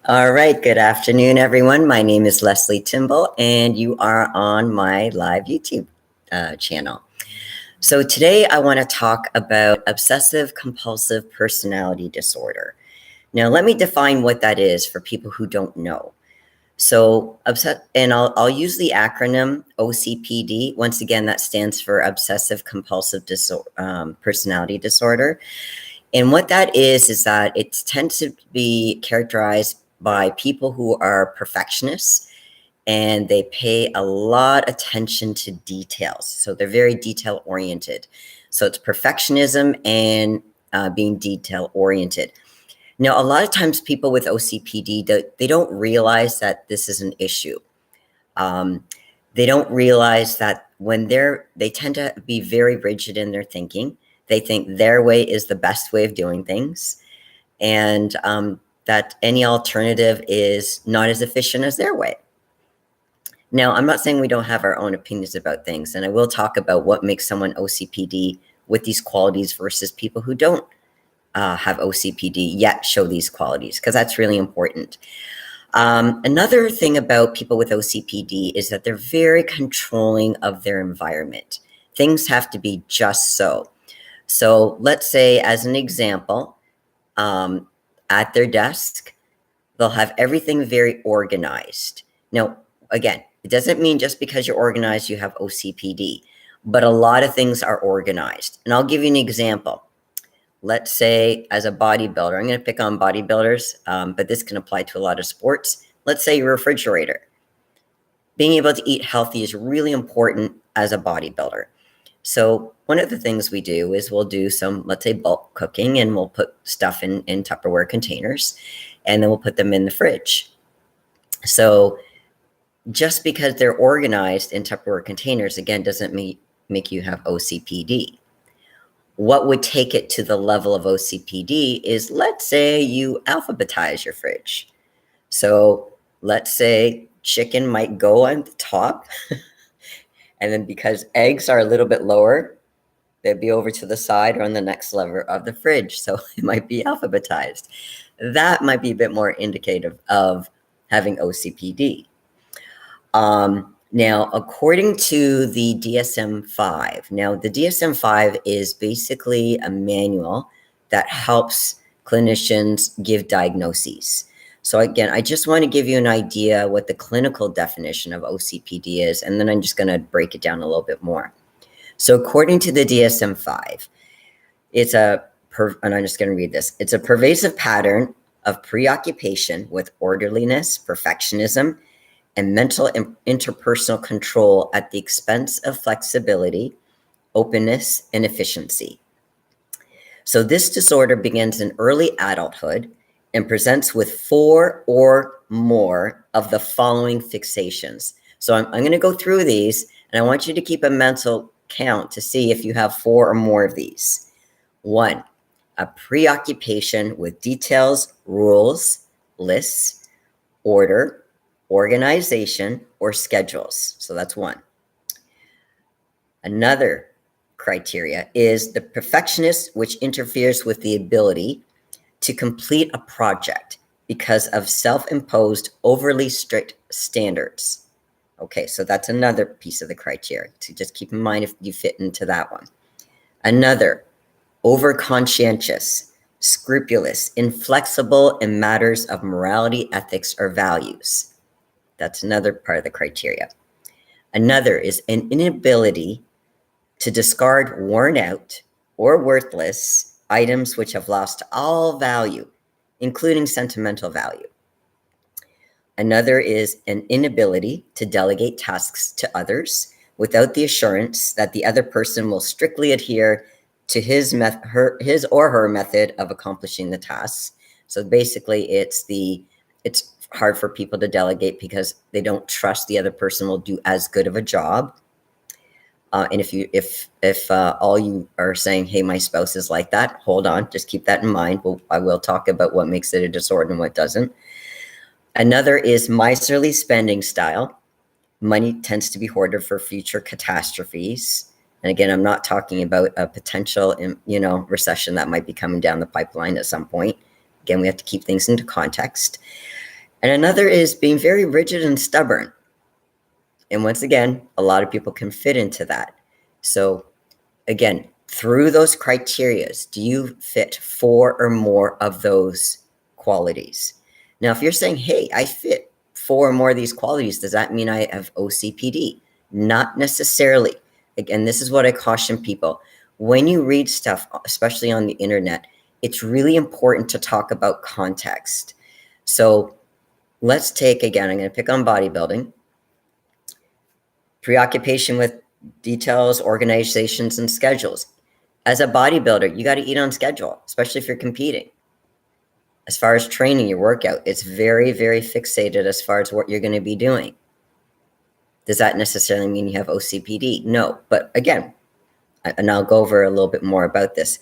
All right, good afternoon, everyone. My name is Leslie Timble, and you are on my live YouTube channel. So today I want to talk about obsessive-compulsive personality disorder. Now, let me define what that is for people who don't know. So, I'll use the acronym OCPD. Once again, that stands for obsessive-compulsive personality disorder. And what that is that it tends to be characterized by people who are perfectionists and they pay a lot of attention to details. So they're very detail oriented. So it's perfectionism and being detail oriented. Now, a lot of times people with OCPD, they don't realize that this is an issue. They don't realize that when they tend to be very rigid in their thinking. They think their way is the best way of doing things, and that any alternative is not as efficient as their way. Now, I'm not saying we don't have our own opinions about things, and I will talk about what makes someone OCPD with these qualities versus people who don't have OCPD yet show these qualities, because that's really important. Another thing about people with OCPD is that they're very controlling of their environment. Things have to be just so. So let's say, as an example, at their desk, they'll have everything very organized. Now, again, it doesn't mean just because you're organized, you have OCPD, but a lot of things are organized. And I'll give you an example. Let's say as a bodybuilder, I'm going to pick on bodybuilders, but this can apply to a lot of sports. Let's say your refrigerator. Being able to eat healthy is really important as a bodybuilder. So one of the things we do is we'll do some, let's say, bulk cooking, and we'll put stuff in Tupperware containers, and then we'll put them in the fridge. So just because they're organized in Tupperware containers, again, doesn't make you have OCPD. What would take it to the level of OCPD is, let's say you alphabetize your fridge. So let's say chicken might go on the top. And then because eggs are a little bit lower, they'd be over to the side or on the next level of the fridge. So it might be alphabetized. That might be a bit more indicative of having OCPD. Now, according to the DSM-5, now the DSM-5 is basically a manual that helps clinicians give diagnoses. So again, I just want to give you an idea what the clinical definition of OCPD is, and then I'm just going to break it down a little bit more. So according to the DSM-5, and I'm just going to read this. It's a pervasive pattern of preoccupation with orderliness, perfectionism, and mental interpersonal control at the expense of flexibility, openness, and efficiency. So this disorder begins in early adulthood and presents with 4 or more of the following fixations. So I'm going to go through these, and I want you to keep a mental count to see if you have 4 or more of these. 1, a preoccupation with details, rules, lists, order, organization, or schedules. So that's 1. Another criteria is the perfectionist, which interferes with the ability to complete a project because of self-imposed, overly strict standards. Okay, so that's another piece of the criteria to just keep in mind if you fit into that one. Another, over-conscientious, scrupulous, inflexible in matters of morality, ethics, or values. That's another part of the criteria. Another is an inability to discard worn out or worthless items which have lost all value, including sentimental value. Another is an inability to delegate tasks to others without the assurance that the other person will strictly adhere to his or her method of accomplishing the tasks. So basically, it's hard for people to delegate because they don't trust the other person will do as good of a job. And if all you are saying, hey, my spouse is like that, hold on, just keep that in mind. I will talk about what makes it a disorder and what doesn't. Another is miserly spending style. Money tends to be hoarded for future catastrophes. And again, I'm not talking about a potential, recession that might be coming down the pipeline at some point. Again, we have to keep things into context. And another is being very rigid and stubborn. And once again, a lot of people can fit into that. So again, through those criterias, do you fit 4 or more of those qualities? Now, if you're saying, hey, I fit 4 or more of these qualities, does that mean I have OCPD? Not necessarily. Again, this is what I caution people. When you read stuff, especially on the internet, it's really important to talk about context. So let's take, again, I'm going to pick on bodybuilding. Preoccupation with details, organizations, and schedules. As a bodybuilder, you got to eat on schedule, especially if you're competing. As far as training your workout, it's very, very fixated as far as what you're going to be doing. Does that necessarily mean you have OCPD? No. But again, and I'll go over a little bit more about this.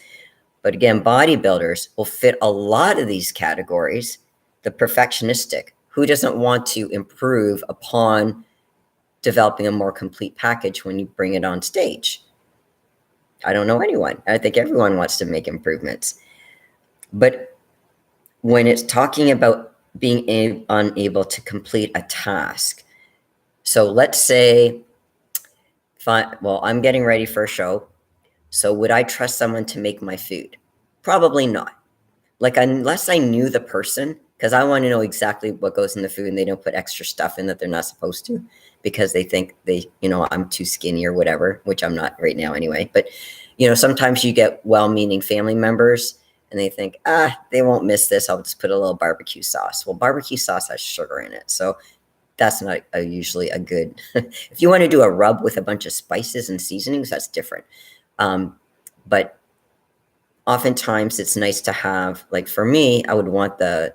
But again, bodybuilders will fit a lot of these categories. The perfectionistic, who doesn't want to improve upon developing a more complete package when you bring it on stage? I don't know anyone. I think everyone wants to make improvements. But when it's talking about being unable to complete a task, so let's say, well, I'm getting ready for a show. So would I trust someone to make my food? Probably not. Like, unless I knew the person, because I want to know exactly what goes in the food and they don't put extra stuff in that they're not supposed to because they think I'm too skinny or whatever, which I'm not right now anyway. But, sometimes you get well-meaning family members and they think, they won't miss this. I'll just put a little barbecue sauce. Well, barbecue sauce has sugar in it. So that's not usually a good, if you want to do a rub with a bunch of spices and seasonings, that's different. But oftentimes it's nice to have, like for me, I would want to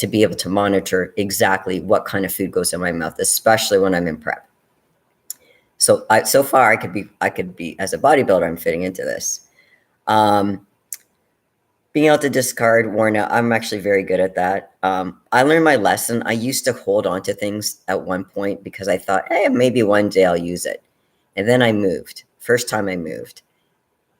be able to monitor exactly what kind of food goes in my mouth, especially when I'm in prep. So far I could be as a bodybuilder, I'm fitting into this. Being able to discard worn out, I'm actually very good at that. I learned my lesson. I used to hold on to things at one point because I thought, hey, maybe one day I'll use it. And then I moved. First time I moved.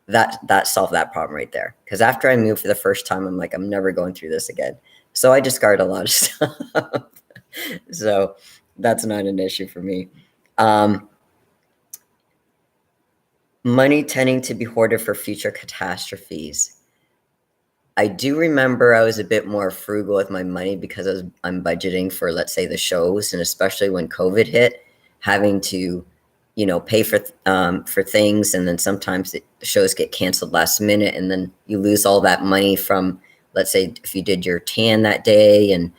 That solved that problem right there. Because after I moved for the first time, I'm like, I'm never going through this again. So I discard a lot of stuff. So that's not an issue for me. Money tending to be hoarded for future catastrophes. I do remember I was a bit more frugal with my money because I'm budgeting for, let's say, the shows, and especially when COVID hit, having to pay for things, and then sometimes the shows get canceled last minute, and then you lose all that money from, let's say, if you did your tan that day, and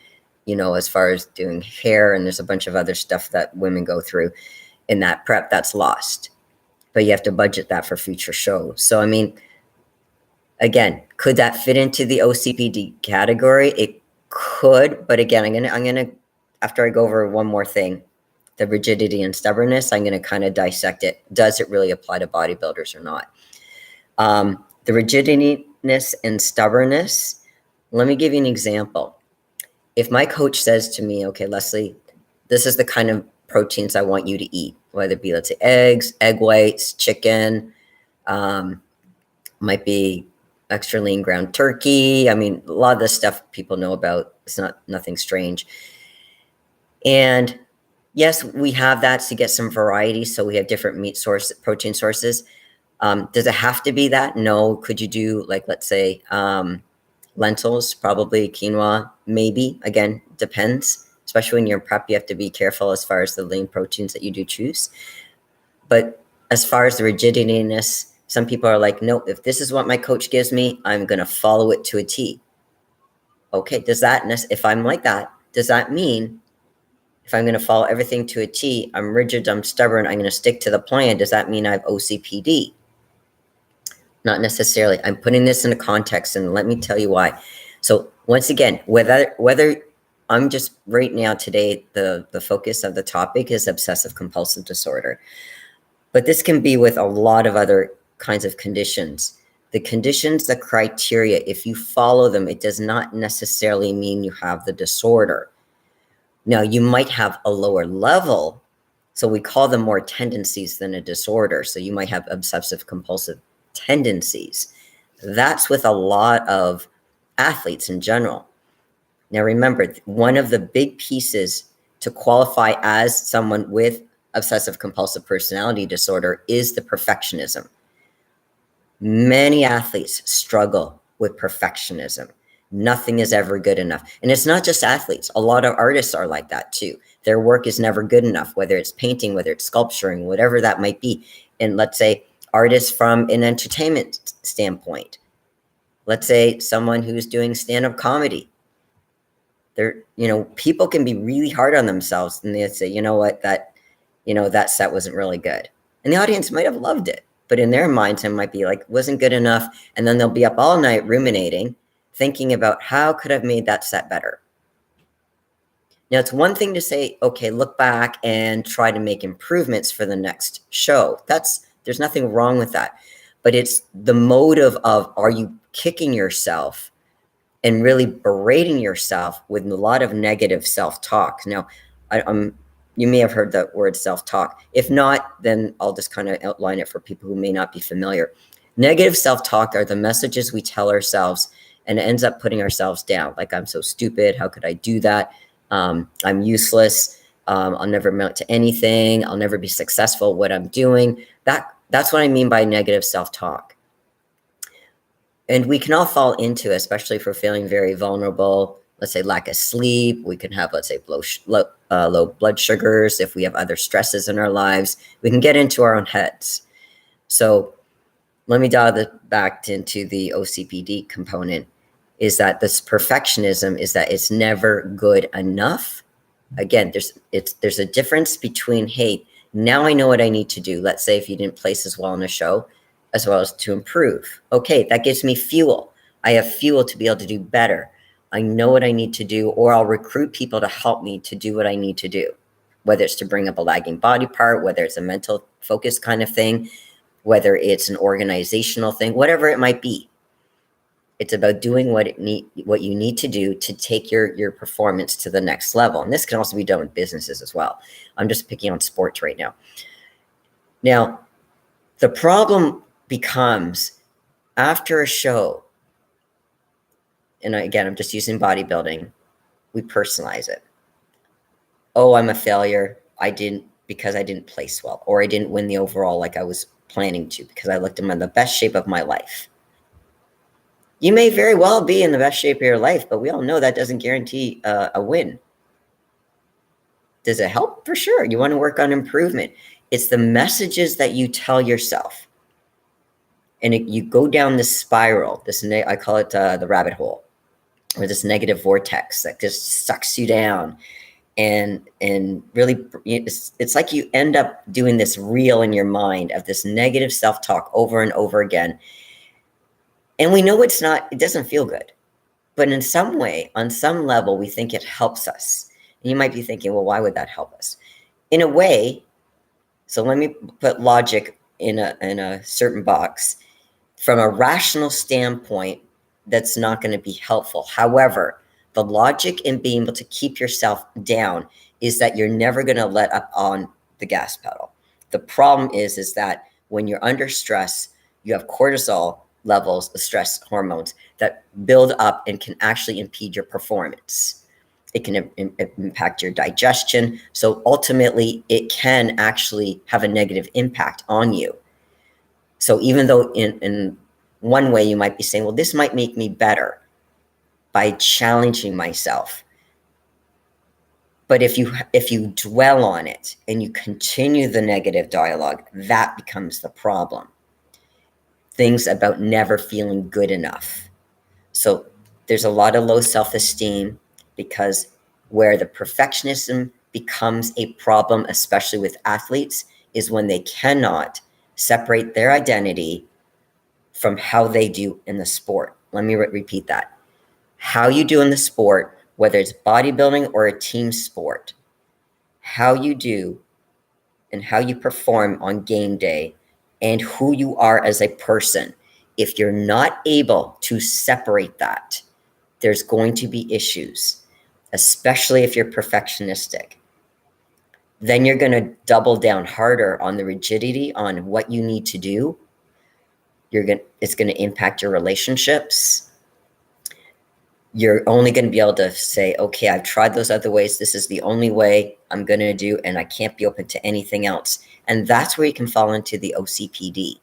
as far as doing hair, and there's a bunch of other stuff that women go through in that prep, that's lost. But you have to budget that for future shows. So I mean, again, could that fit into the OCPD category? It could, but again, I'm gonna after I go over one more thing, the rigidity and stubbornness, I'm going to kind of dissect it. Does it really apply to bodybuilders or not? The rigidiness and stubbornness, let me give you an example. If my coach says to me, okay, Leslie, this is the kind of proteins I want you to eat, whether it be, let's say, eggs, egg whites, chicken, might be extra lean ground turkey. I mean, a lot of this stuff people know about. It's nothing strange. And yes, we have that to get some variety. So we have different protein sources. Does it have to be that? No. Could you do, like, let's say, lentils, probably quinoa, maybe. Again, depends. Especially when you're in prep, you have to be careful as far as the lean proteins that you do choose. But as far as the rigidiness, some people are like, nope, if this is what my coach gives me, I'm going to follow it to a T. Okay, if I'm like that, does that mean if I'm going to follow everything to a T, I'm rigid, I'm stubborn, I'm going to stick to the plan? Does that mean I have OCPD? Not necessarily. I'm putting this in a context, and let me tell you why. So once again, whether I'm just right now today, the focus of the topic is obsessive-compulsive disorder. But this can be with a lot of other kinds of conditions. The conditions, the criteria, if you follow them, it does not necessarily mean you have the disorder. Now, you might have a lower level, so we call them more tendencies than a disorder. So you might have obsessive-compulsive tendencies. That's with a lot of athletes in general. Now, remember, one of the big pieces to qualify as someone with obsessive compulsive personality disorder is the perfectionism. Many athletes struggle with perfectionism. Nothing is ever good enough. And it's not just athletes. A lot of artists are like that too. Their work is never good enough, whether it's painting, whether it's sculpturing, whatever that might be. And let's say artists from an entertainment standpoint. Let's say someone who's doing stand-up comedy. People can be really hard on themselves and they say, you know what, that set wasn't really good. And the audience might have loved it, but in their minds, it might be like, wasn't good enough. And then they'll be up all night ruminating, thinking about how could I've made that set better. Now, it's one thing to say, okay, look back and try to make improvements for the next show. There's nothing wrong with that. But it's the motive of, are you kicking yourself and really berating yourself with a lot of negative self-talk? Now, you may have heard the word self-talk. If not, then I'll just kind of outline it for people who may not be familiar. Negative self-talk are the messages we tell ourselves, and it ends up putting ourselves down. Like, I'm so stupid. How could I do that? I'm useless. I'll never amount to anything. I'll never be successful at what I'm doing. That's what I mean by negative self-talk. And we can all fall into it, especially if we're feeling very vulnerable. Let's say lack of sleep. We can have, let's say, low blood sugars. If we have other stresses in our lives, we can get into our own heads. So let me dial this back into the OCPD component, is that this perfectionism is that it's never good enough. Again, there's a difference between, hey, now I know what I need to do. Let's say if you didn't place as well in a show, as well as to improve. Okay, that gives me fuel. I have fuel to be able to do better. I know what I need to do, or I'll recruit people to help me to do what I need to do, whether it's to bring up a lagging body part, whether it's a mental focus kind of thing, whether it's an organizational thing, whatever it might be. It's about doing what you need to do to take your performance to the next level. And this can also be done with businesses as well. I'm just picking on sports right now. Now, the problem becomes after a show, and again, I'm just using bodybuilding, we personalize it. Oh, I'm a failure. Because I didn't place well, or I didn't win the overall like I was planning to, because I looked in the best shape of my life. You may very well be in the best shape of your life, but we all know that doesn't guarantee a win. Does it help? For sure. You want to work on improvement. It's the messages that you tell yourself. And you go down this spiral, I call it the rabbit hole, or this negative vortex that just sucks you down. And really, it's like you end up doing this reel in your mind of this negative self-talk over and over again. And we know it doesn't feel good. But in some way, on some level, we think it helps us. And you might be thinking, well, why would that help us? In a way, so let me put logic in a certain box. From a rational standpoint, that's not going to be helpful. However, the logic in being able to keep yourself down is that you're never going to let up on the gas pedal. The problem is that when you're under stress, you have cortisol levels, the stress hormones that build up and can actually impede your performance. It can impact your digestion. So ultimately, it can actually have a negative impact on you. So even though in one way you might be saying, well, this might make me better by challenging myself. But if you dwell on it and you continue the negative dialogue, that becomes the problem. Things about never feeling good enough. So there's a lot of low self-esteem, because where the perfectionism becomes a problem, especially with athletes, is when they cannot separate their identity from how they do in the sport. Let me repeat that. How you do in the sport, whether it's bodybuilding or a team sport, how you do and how you perform on game day, and who you are as a person. If you're not able to separate that, there's going to be issues, especially if you're perfectionistic. Then you're going to double down harder on the rigidity on what you need to do. It's going to impact your relationships. you're only going to be able to say, okay, I've tried those other ways. This is the only way I'm going to do, and I can't be open to anything else. And that's where you can fall into the OCPD.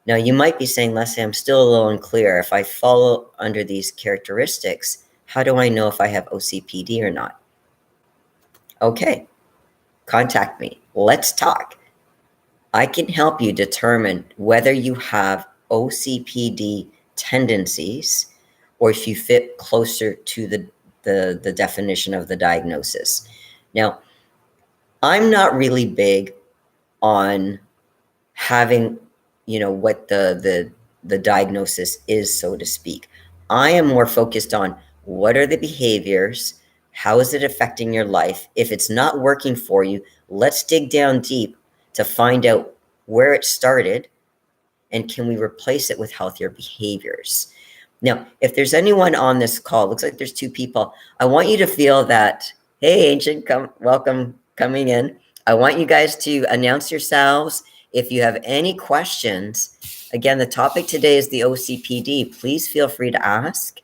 Now, you might be saying, Leslie, I'm still a little unclear. If I fall under these characteristics, how do I know if I have OCPD or not? Okay, contact me. Let's talk. I can help you determine whether you have OCPD tendencies or if you fit closer to the definition of the diagnosis. Now, I'm not really big on having, what the diagnosis is, so to speak. I am more focused on what are the behaviors, how is it affecting your life? If it's not working for you, let's dig down deep to find out where it started and can we replace it with healthier behaviors. Now, if there's anyone on this call, looks like there's two people, I want you to feel that, hey, Ancient, welcome coming in. I want you guys to announce yourselves. If you have any questions, again, the topic today is the OCPD. Please feel free to ask.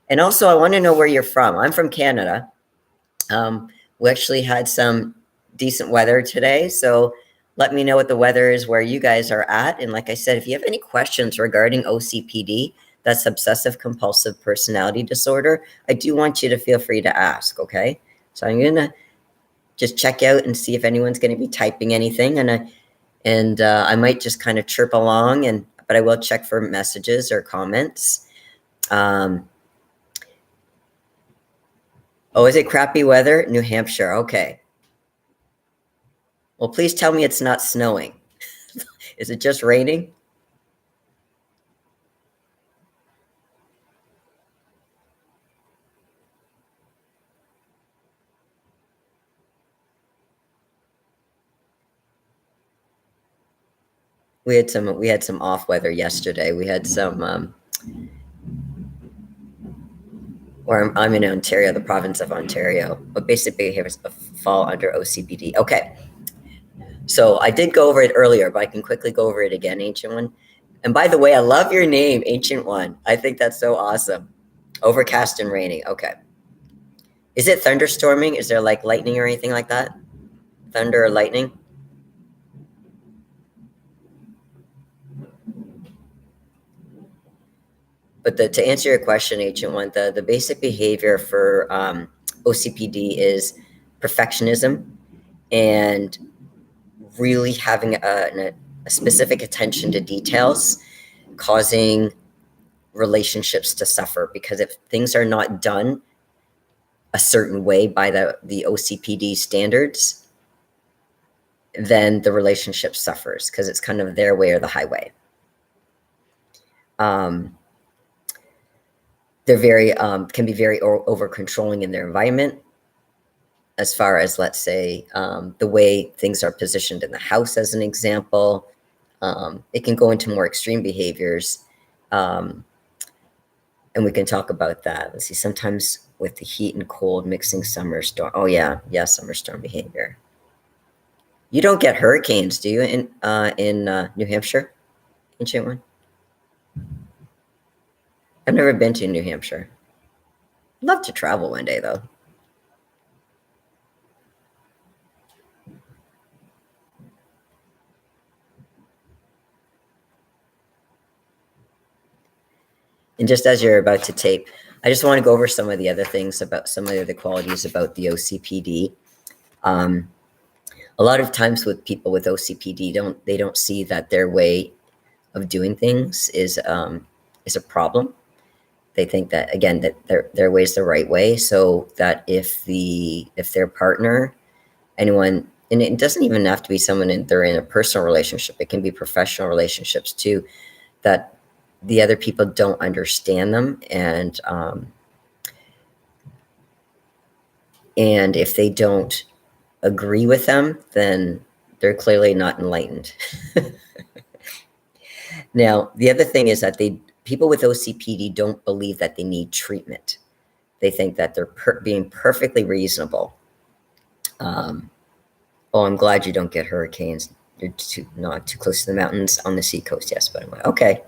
And also, I want to know where you're from. I'm from Canada. We actually had some decent weather today, so let me know what the weather is where you guys are at. And like I said, if you have any questions regarding OCPD, that's obsessive compulsive personality disorder, I do want you to feel free to ask, okay? So I'm going to just check out and see if anyone's going to be typing anything, and I might just kind of chirp along, but I will check for messages or comments. Oh, is it crappy weather? New Hampshire, okay. Well, please tell me it's not snowing. Is it just raining? We had some off weather yesterday. We had some where I'm in Ontario, the province of Ontario, but basically here fall under OCPD. Okay. So I did go over it earlier, but I can quickly go over it again, Ancient One. And by the way, I love your name, Ancient One. I think that's so awesome. Overcast and rainy. Okay. Is it thunderstorming? Is there like lightning or anything like that? Thunder or lightning? But to answer your question, Ancient One, the basic behavior for OCPD is perfectionism and really having a specific attention to details, causing relationships to suffer. Because if things are not done a certain way by the OCPD standards, then the relationship suffers because it's kind of their way or the highway. They're very can be very over controlling in their environment, as far as, let's say, the way things are positioned in the house, as an example. It can go into more extreme behaviors, and we can talk about that. Let's see, sometimes with the heat and cold mixing summer storm. Oh yeah, summer storm behavior. You don't get hurricanes, do you, in New Hampshire, Ancient One? I've never been to New Hampshire. Love to travel one day, though. And just as you're about to tape, I just want to go over some of the other things about some of the other qualities about the OCPD. A lot of times with people with OCPD, they don't see that their way of doing things is a problem. They think that, again, that their way is the right way, so that if their partner, anyone, and it doesn't even have to be someone they're in a personal relationship, it can be professional relationships too, that the other people don't understand them, and if they don't agree with them, then they're clearly not enlightened. Now, the other thing is that people with OCPD don't believe that they need treatment. They think that they're being perfectly reasonable. Oh, I'm glad you don't get hurricanes. You're not too close to the mountains on the seacoast. Yes, but I'm like, okay.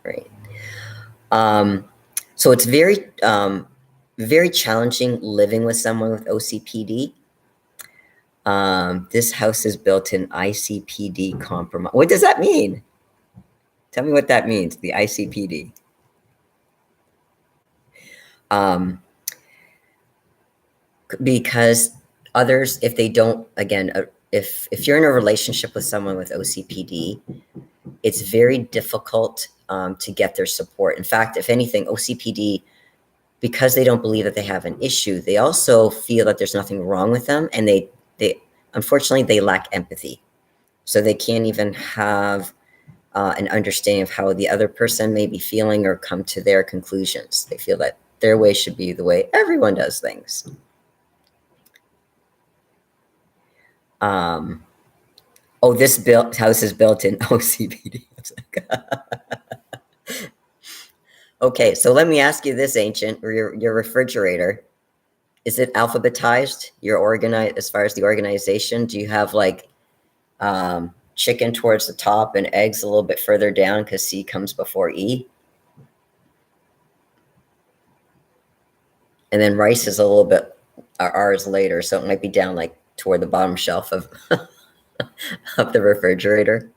Great. So it's very challenging living with someone with OCPD. This house is built in ICPD compromise. What does that mean? Tell me what that means, the ICPD. Because others, if they don't, again, if you're in a relationship with someone with OCPD, it's very difficult to get their support. In fact, if anything, OCPD, because they don't believe that they have an issue, they also feel that there's nothing wrong with them, and they unfortunately they lack empathy, so they can't even have an understanding of how the other person may be feeling or come to their conclusions. They feel that their way should be the way everyone does things. Oh, this house is built in OCPD. Okay, so let me ask you this, Ancient, or your refrigerator, is it alphabetized? You're organized as far as the organization? Do you have like chicken towards the top and eggs a little bit further down because C comes before E? And then rice is a little bit, R is later, so it might be down like toward the bottom shelf of, of the refrigerator.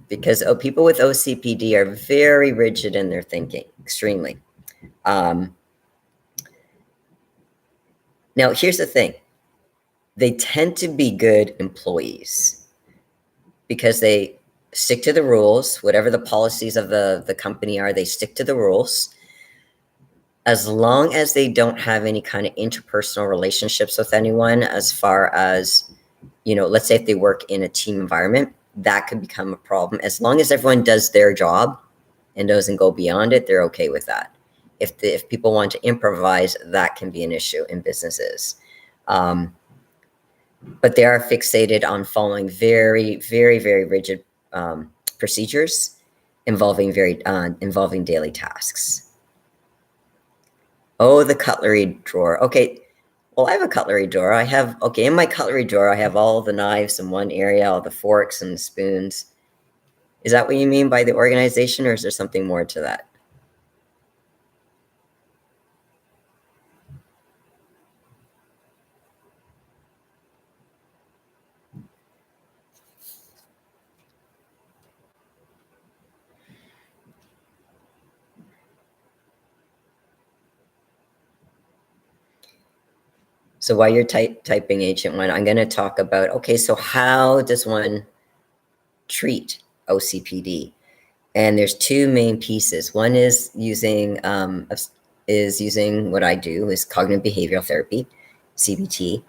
Because people with OCPD are very rigid in their thinking, extremely. Now, here's the thing. They tend to be good employees because they stick to the rules. Whatever the policies of the company are, they stick to the rules. As long as they don't have any kind of interpersonal relationships with anyone, as far as, let's say if they work in a team environment, that could become a problem. As long as everyone does their job and doesn't go beyond it, they're okay with that. If people want to improvise, that can be an issue in businesses. But they are fixated on following very, very, very rigid procedures involving daily tasks. Oh, the cutlery drawer. Okay. Well, I have a cutlery drawer. In my cutlery drawer, I have all the knives in one area, all the forks and the spoons. Is that what you mean by the organization, or is there something more to that? So while you're typing Ancient One, I'm going to talk about, okay, so how does one treat OCPD? And there's two main pieces. One is using what I do is cognitive behavioral therapy, CBT,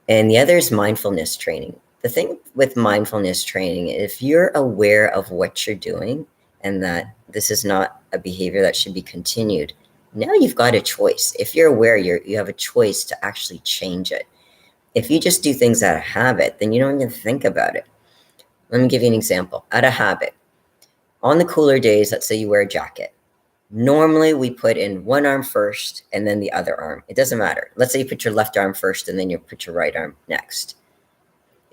and the other is mindfulness training. The thing with mindfulness training, if you're aware of what you're doing and that this is not a behavior that should be continued, now you've got a choice. If you're aware, you have a choice to actually change it. If you just do things out of habit, then you don't even think about it. Let me give you an example. Out of habit, on the cooler days, let's say you wear a jacket. Normally, we put in one arm first and then the other arm. It doesn't matter. Let's say you put your left arm first and then you put your right arm next.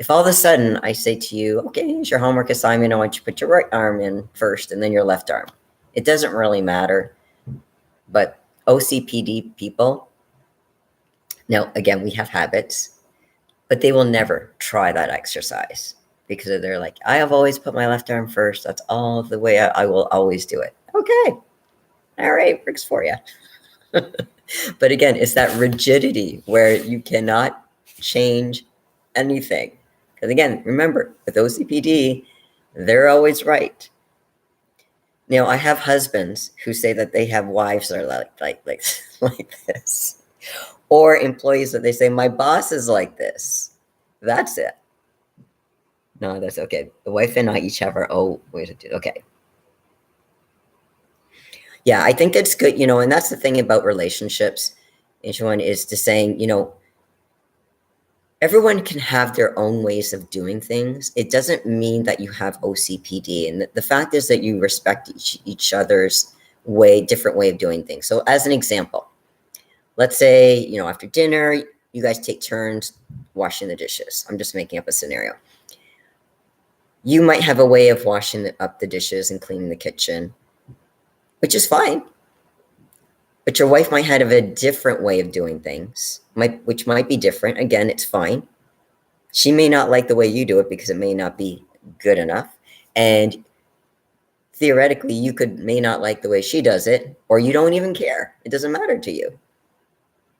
If all of a sudden I say to you, okay, here's your homework assignment, I want you to put your right arm in first and then your left arm. It doesn't really matter. But OCPD people, now again, we have habits, but they will never try that exercise because they're like, I have always put my left arm first. That's all the way I will always do it. Okay. All right, works for you. But again, it's that rigidity where you cannot change anything. Because again, remember, with OCPD, they're always right. Now, I have husbands who say that they have wives that are like this. Or employees that they say, my boss is like this. That's it. No, that's okay. The wife and I each have our own way to do it. Okay. Yeah, I think that's good, and that's the thing about relationships. Each one is to saying, everyone can have their own ways of doing things. It doesn't mean that you have OCPD. And the fact is that you respect each other's different way of doing things. So as an example, let's say, after dinner, you guys take turns washing the dishes. I'm just making up a scenario. You might have a way of washing up the dishes and cleaning the kitchen, which is fine. But your wife might have a different way of doing things, which might be different. Again, it's fine. She may not like the way you do it because it may not be good enough. And theoretically, you may not like the way she does it, or you don't even care. It doesn't matter to you.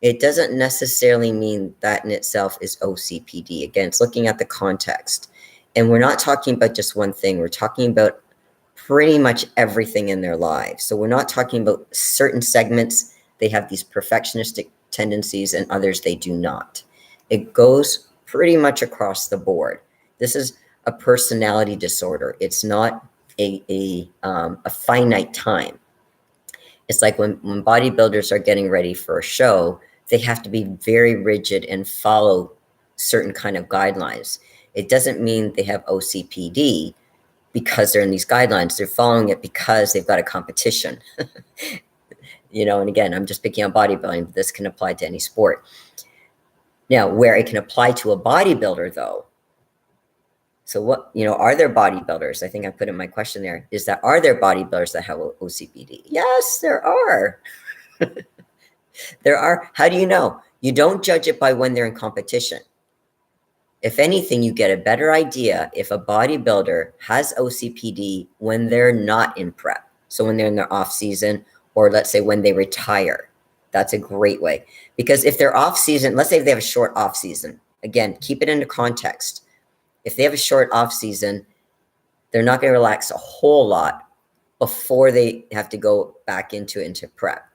It doesn't necessarily mean that in itself is OCPD. Again, it's looking at the context. And we're not talking about just one thing. We're talking about pretty much everything in their lives. So we're not talking about certain segments. They have these perfectionistic tendencies and others they do not. It goes pretty much across the board. This is a personality disorder. It's not a finite time. It's like when bodybuilders are getting ready for a show, they have to be very rigid and follow certain kind of guidelines. It doesn't mean they have OCPD because they're in these guidelines. They're following it because they've got a competition. And again, I'm just picking on bodybuilding, but this can apply to any sport. Now, where it can apply to a bodybuilder, though, so what, are there bodybuilders? I think I put in my question there, are there bodybuilders that have OCPD? Yes, there are. There are. How do you know? You don't judge it by when they're in competition. If anything, you get a better idea if a bodybuilder has OCPD when they're not in prep. So when they're in their off season, or let's say when they retire. That's a great way. Because if they're off season, let's say if they have a short off season, again, keep it into context. If they have a short off season, they're not going to relax a whole lot before they have to go back into prep.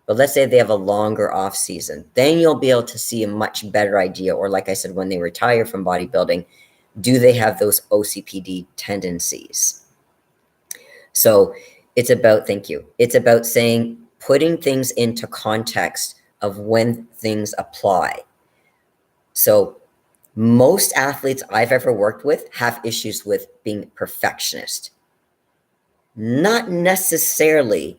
But let's say they have a longer off season, then you'll be able to see a much better idea. Or like I said, when they retire from bodybuilding, do they have those OCPD tendencies? So it's about, thank you. It's about putting things into context of when things apply. So most athletes I've ever worked with have issues with being perfectionist. Not necessarily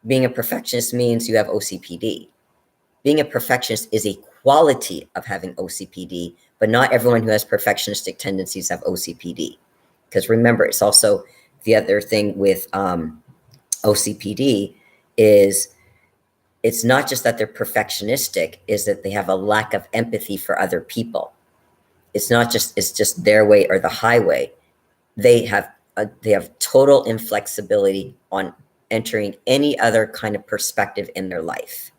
being a perfectionist means you have OCPD. Being a perfectionist is a quality of having OCPD, but not everyone who has perfectionistic tendencies have OCPD. Because remember, it's also the other thing with OCPD is it's not just that they're perfectionistic, is that they have a lack of empathy for other people. It's just their way or the highway. They have total inflexibility on entering any other kind of perspective in their life.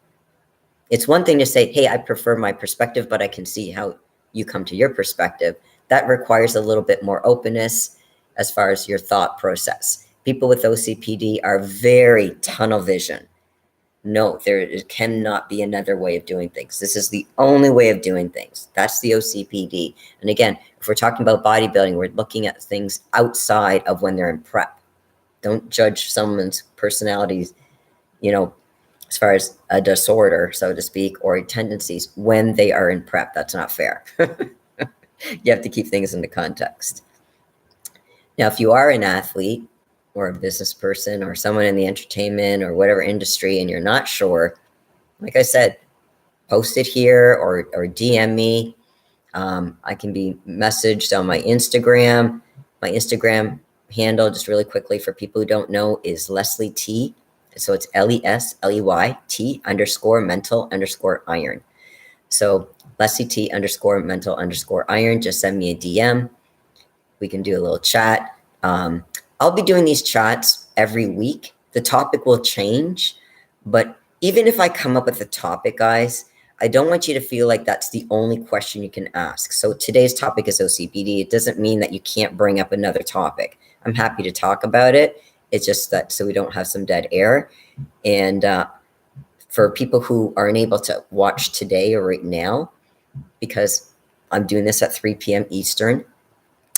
It's one thing to say, hey, I prefer my perspective, but I can see how you come to your perspective. That requires a little bit more openness as far as your thought process. People with OCPD are very tunnel vision. No, there cannot be another way of doing things. This is the only way of doing things. That's the OCPD. And again, if we're talking about bodybuilding, we're looking at things outside of when they're in prep. Don't judge someone's personalities, as far as a disorder, so to speak, or tendencies when they are in prep. That's not fair. You have to keep things into context. Now, if you are an athlete or a business person or someone in the entertainment or whatever industry and you're not sure, like I said, post it here or DM me. I can be messaged on my Instagram. My Instagram handle, just really quickly for people who don't know, is Leslie T. So it's LESLEYT_mental_iron. So Leslie T _mental_iron. Just send me a DM. We can do a little chat. I'll be doing these chats every week. The topic will change, but even if I come up with a topic, guys, I don't want you to feel like that's the only question you can ask. So today's topic is OCPD. It doesn't mean that you can't bring up another topic. I'm happy to talk about it. It's just that so we don't have some dead air. And for people who are unable to watch today or right now, because I'm doing this at 3 p.m. Eastern,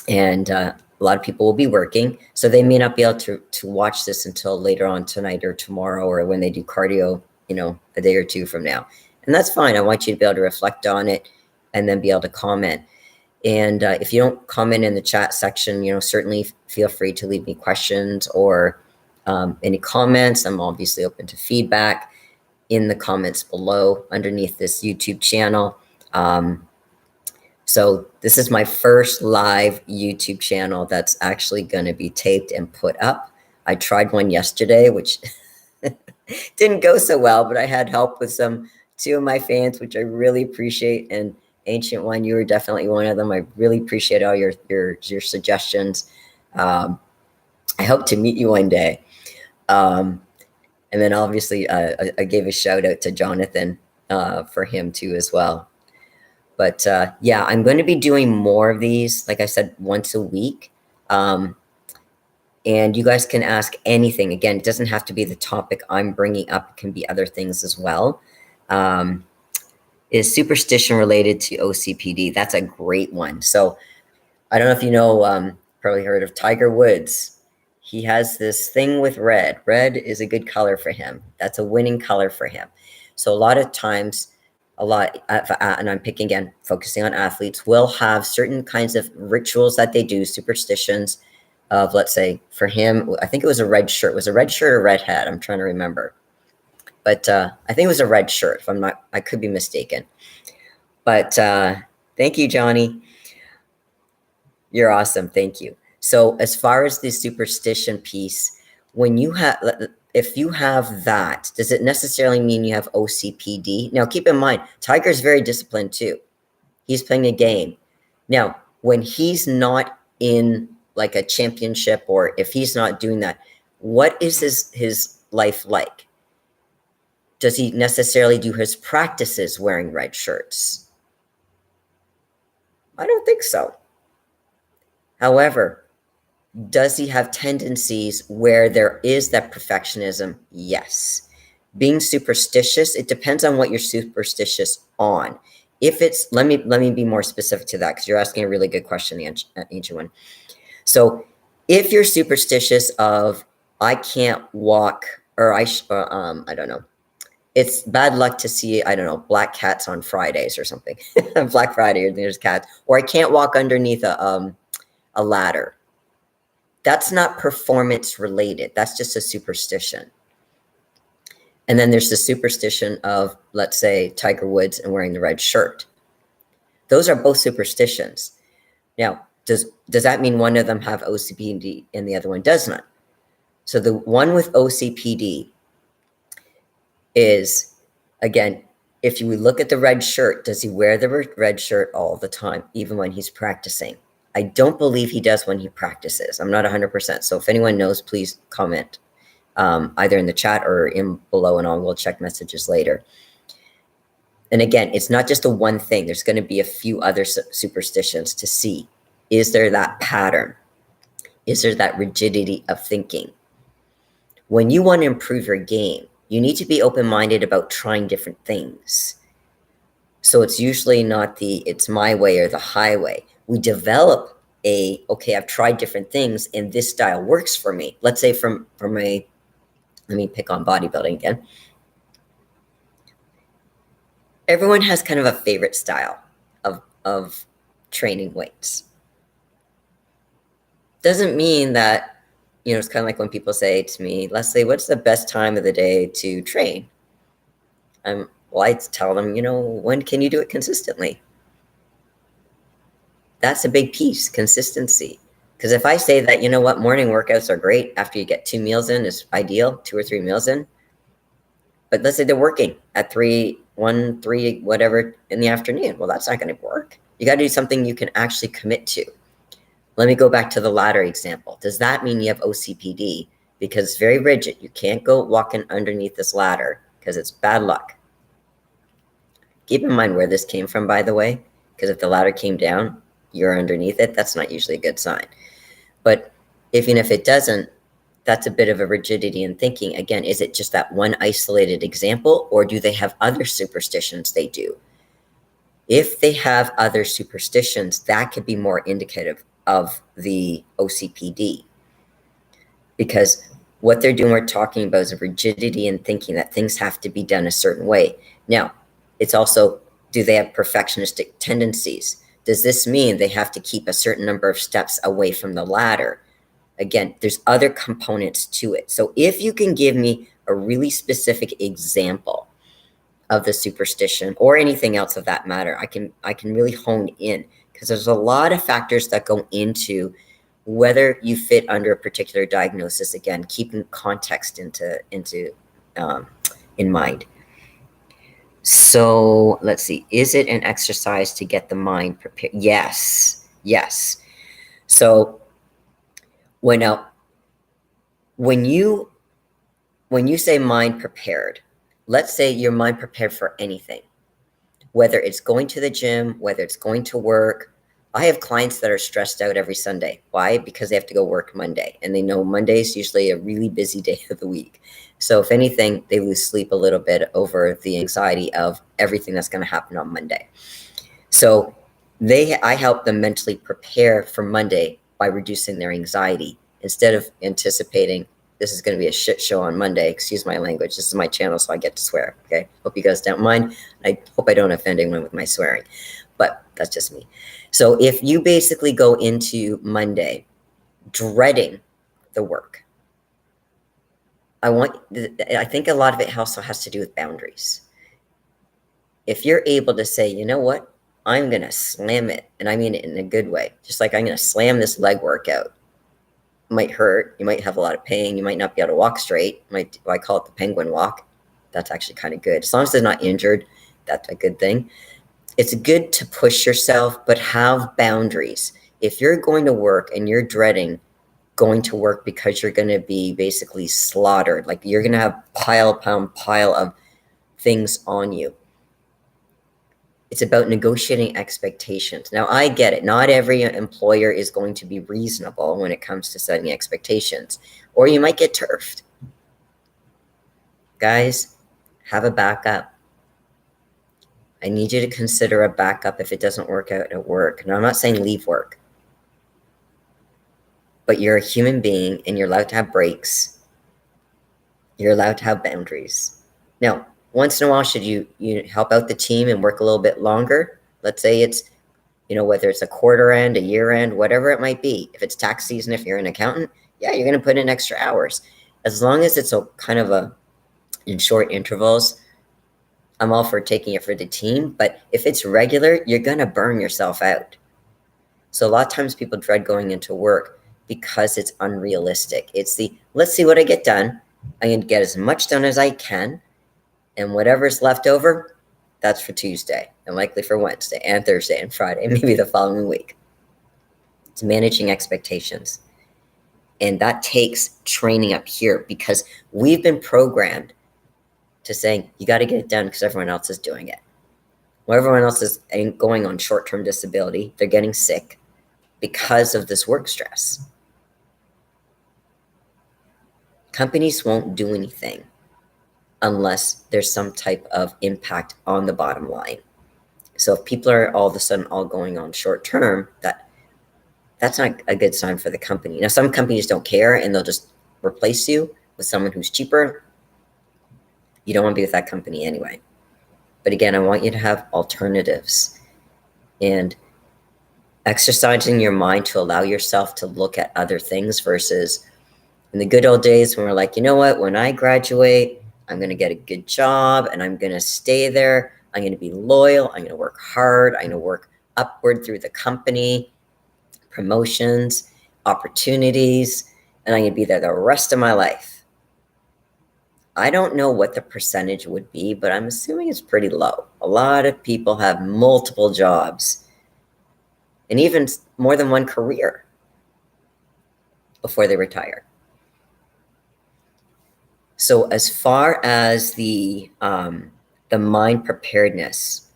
and a lot of people will be working, so they may not be able to watch this until later on tonight or tomorrow, or when they do cardio, a day or two from now. And that's fine. I want you to be able to reflect on it and then be able to comment. And if you don't comment in the chat section, certainly feel free to leave me questions or any comments. I'm obviously open to feedback in the comments below underneath this YouTube channel. So this is my first live YouTube channel that's actually going to be taped and put up. I tried one yesterday, which didn't go so well, but I had help with two of my fans, which I really appreciate. And Ancient One, you were definitely one of them. I really appreciate all your suggestions. I hope to meet you one day. And then obviously I gave a shout out to Jonathan for him too as well. But yeah, I'm going to be doing more of these, like I said, once a week. And you guys can ask anything. Again, it doesn't have to be the topic I'm bringing up. It can be other things as well. Is superstition related to OCPD? That's a great one. So I don't know if you know, probably heard of Tiger Woods. He has this thing with red. Red is a good color for him. That's a winning color for him. So a lot of times, and I'm picking again, focusing on athletes, will have certain kinds of rituals that they do, superstitions of, let's say, for him, I think it was a red shirt. Was it a red shirt or red hat? I'm trying to remember. But I think it was a red shirt. If I'm not, I could be mistaken. But thank you, Johnny. You're awesome. Thank you. So as far as the superstition piece, when you have, if you have that, does it necessarily mean you have OCPD? Now, keep in mind, Tiger's very disciplined too. He's playing a game. Now, when he's not in like a championship, or if he's not doing that, what is his life like? Does he necessarily do his practices wearing red shirts? I don't think so. However, does he have tendencies where there is that perfectionism? Yes. Being superstitious, it depends on what you're superstitious on. If it's, let me be more specific to that, because you're asking a really good question, the Ancient One. So if you're superstitious of, I can't walk, or I don't know, it's bad luck to see, I don't know, black cats on Fridays or something, Black Friday, or there's cats, or I can't walk underneath a ladder. That's not performance related. That's just a superstition. And then there's the superstition of, let's say, Tiger Woods and wearing the red shirt. Those are both superstitions. Now, does that mean one of them have OCPD and the other one does not? So the one with OCPD is, again, if you look at the red shirt, does he wear the red shirt all the time, even when he's practicing? I don't believe he does when he practices. I'm not 100%. So if anyone knows, please comment either in the chat or in below, and we'll check messages later. And again, it's not just the one thing. There's going to be a few other superstitions to see. Is there that pattern? Is there that rigidity of thinking? When you want to improve your game, you need to be open-minded about trying different things. So it's usually not it's my way or the highway. We develop okay, I've tried different things and this style works for me. Let's say from let me pick on bodybuilding again. Everyone has kind of a favorite style of training weights. Doesn't mean that, it's kind of like when people say to me, Leslie, what's the best time of the day to train? Well, I tell them, when can you do it consistently? That's a big piece, consistency. Because if I say that, morning workouts are great after you get 2 meals in is ideal, 2 or 3 meals in. But let's say they're working at 3, whatever in the afternoon. Well, that's not going to work. You got to do something you can actually commit to. Let me go back to the ladder example. Does that mean you have OCPD? Because it's very rigid. You can't go walking underneath this ladder because it's bad luck. Keep in mind where this came from, by the way, because if the ladder came down, you're underneath it, that's not usually a good sign. But even if it doesn't, that's a bit of a rigidity in thinking. Again, is it just that one isolated example, or do they have other superstitions they do? If they have other superstitions, that could be more indicative of the OCPD. Because what they're doing, we're talking about, is a rigidity in thinking that things have to be done a certain way. Now, it's also, do they have perfectionistic tendencies? Does this mean they have to keep a certain number of steps away from the ladder? Again, there's other components to it. So if you can give me a really specific example of the superstition or anything else of that matter. I can really hone in, because there's a lot of factors that go into whether you fit under a particular diagnosis. Again, keeping context in mind. So let's see. Is it an exercise to get the mind prepared? Yes. Yes. So when you say mind prepared, let's say your mind prepared for anything, whether it's going to the gym, whether it's going to work. I have clients that are stressed out every Sunday. Why? Because they have to go work Monday, and they know Monday is usually a really busy day of the week. So if anything, they lose sleep a little bit over the anxiety of everything that's going to happen on Monday. So I help them mentally prepare for Monday by reducing their anxiety, instead of anticipating this is going to be a shit show on Monday. Excuse my language. This is my channel, so I get to swear. Okay. Hope you guys don't mind. I hope I don't offend anyone with my swearing, but that's just me. So if you basically go into Monday dreading the work, I think a lot of it also has to do with boundaries. If you're able to say, you know what, I'm going to slam it, and I mean it in a good way, just like I'm going to slam this leg workout. It might hurt. You might have a lot of pain. You might not be able to walk straight. I call it the penguin walk. That's actually kind of good. As long as they're not injured, that's a good thing. It's good to push yourself, but have boundaries. If you're going to work and you're dreading going to work because you're going to be basically slaughtered, like you're going to have pile upon pile of things on you, it's about negotiating expectations. Now, I get it. Not every employer is going to be reasonable when it comes to setting expectations, or you might get turfed. Guys, have a backup. I need you to consider a backup if it doesn't work out at work. Now, I'm not saying leave work, but you're a human being and you're allowed to have breaks. You're allowed to have boundaries. Now, once in a while, should you help out the team and work a little bit longer? Let's say it's, whether it's a quarter end, a year end, whatever it might be. If it's tax season, if you're an accountant, yeah, you're going to put in extra hours. As long as it's in short intervals, I'm all for taking it for the team. But if it's regular, you're going to burn yourself out. So a lot of times people dread going into work because it's unrealistic. It's let's see what I get done. I'm going to get as much done as I can. And whatever's left over, that's for Tuesday, and likely for Wednesday and Thursday and Friday, maybe the following week. It's managing expectations. And that takes training up here, because we've been programmed to saying, you got to get it done because everyone else is doing it. Well, everyone else is going on short-term disability. They're getting sick because of this work stress. Companies won't do anything unless there's some type of impact on the bottom line. So if people are all of a sudden all going on short term, that's not a good sign for the company. Now, some companies don't care and they'll just replace you with someone who's cheaper. You don't want to be with that company anyway. But again, I want you to have alternatives and exercising your mind to allow yourself to look at other things, versus in the good old days when we're like, you know what, when I graduate, I'm going to get a good job and I'm going to stay there. I'm going to be loyal. I'm going to work hard. I'm going to work upward through the company, promotions, opportunities, and I'm going to be there the rest of my life. I don't know what the percentage would be, but I'm assuming it's pretty low. A lot of people have multiple jobs and even more than one career before they retire. So as far as the mind preparedness,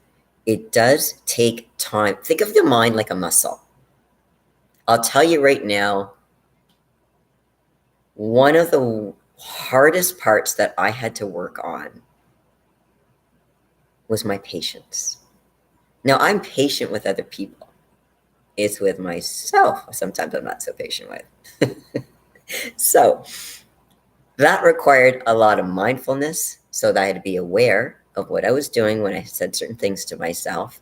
it does take time. Think of the mind like a muscle. I'll tell you right now, one of the hardest parts that I had to work on was my patience. Now, I'm patient with other people. It's with myself sometimes I'm not so patient with. So that required a lot of mindfulness, so that I had to be aware of what I was doing when I said certain things to myself,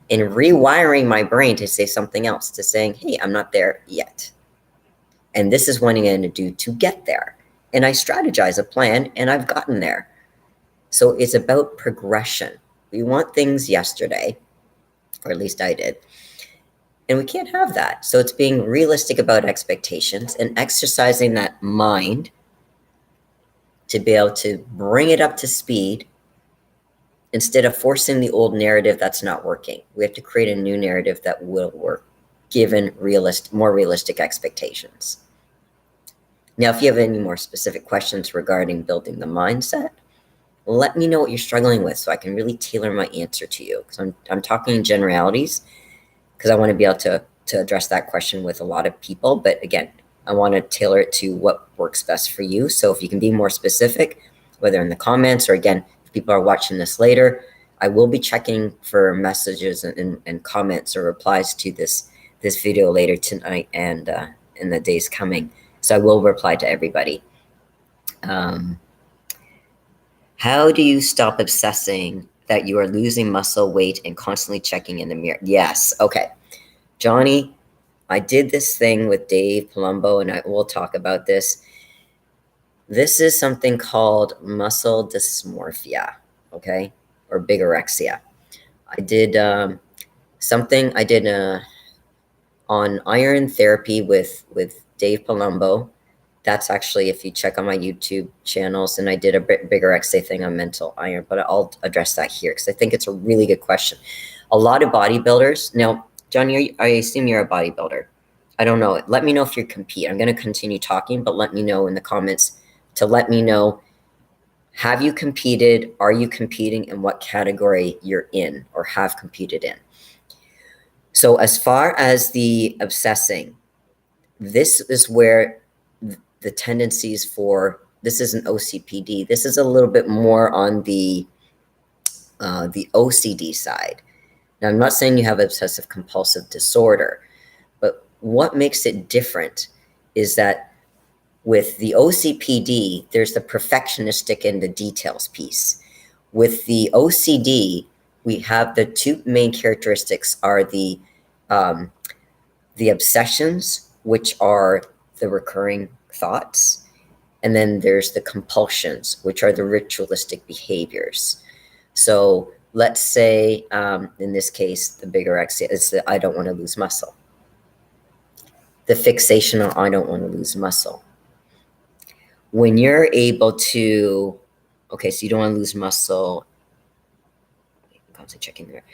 and rewiring my brain to say something else, to saying, hey, I'm not there yet. And this is what I'm going to do to get there. And I strategize a plan, and I've gotten there. So it's about progression. We want things yesterday, or at least I did, and we can't have that. So it's being realistic about expectations and exercising that mind to be able to bring it up to speed instead of forcing the old narrative that's not working. We have to create a new narrative that will work given more realistic expectations. Now, if you have any more specific questions regarding building the mindset, let me know what you're struggling with so I can really tailor my answer to you. Because I'm talking in generalities because I want to be able to address that question with a lot of people. But again, I want to tailor it to what works best for you. So if you can be more specific, whether in the comments or again, if people are watching this later, I will be checking for messages and comments or replies to this video later tonight and in the days coming. So I will reply to everybody. How do you stop obsessing that you are losing muscle weight and constantly checking in the mirror? Yes. Okay. Johnny, I did this thing with Dave Palumbo, and I will talk about this. This is something called muscle dysmorphia, okay, or bigorexia. I did something. I did on iron therapy with Dave Palumbo. That's actually, if you check on my YouTube channels, and I did a bigorexia thing on mental iron, but I'll address that here because I think it's a really good question. A lot of bodybuilders now. Johnny, I assume you're a bodybuilder. I don't know. Let me know if you compete. I'm going to continue talking, but let me know in the comments to let me know, have you competed? Are you competing? And what category you're in or have competed in? So as far as the obsessing, this is where the tendencies for, this is an OCPD. This is a little bit more on the OCD side. Now, I'm not saying you have obsessive compulsive disorder, but what makes it different is that with the OCPD, there's the perfectionistic and the details piece. With the OCD, we have the two main characteristics are the obsessions, which are the recurring thoughts, and then there's the compulsions, which are the ritualistic behaviors. So let's say, in this case, the bigorexia is that I don't want to lose muscle. The fixation on I don't want to lose muscle. When you're able to, okay, so you don't want to lose muscle. Constantly checking the mirror.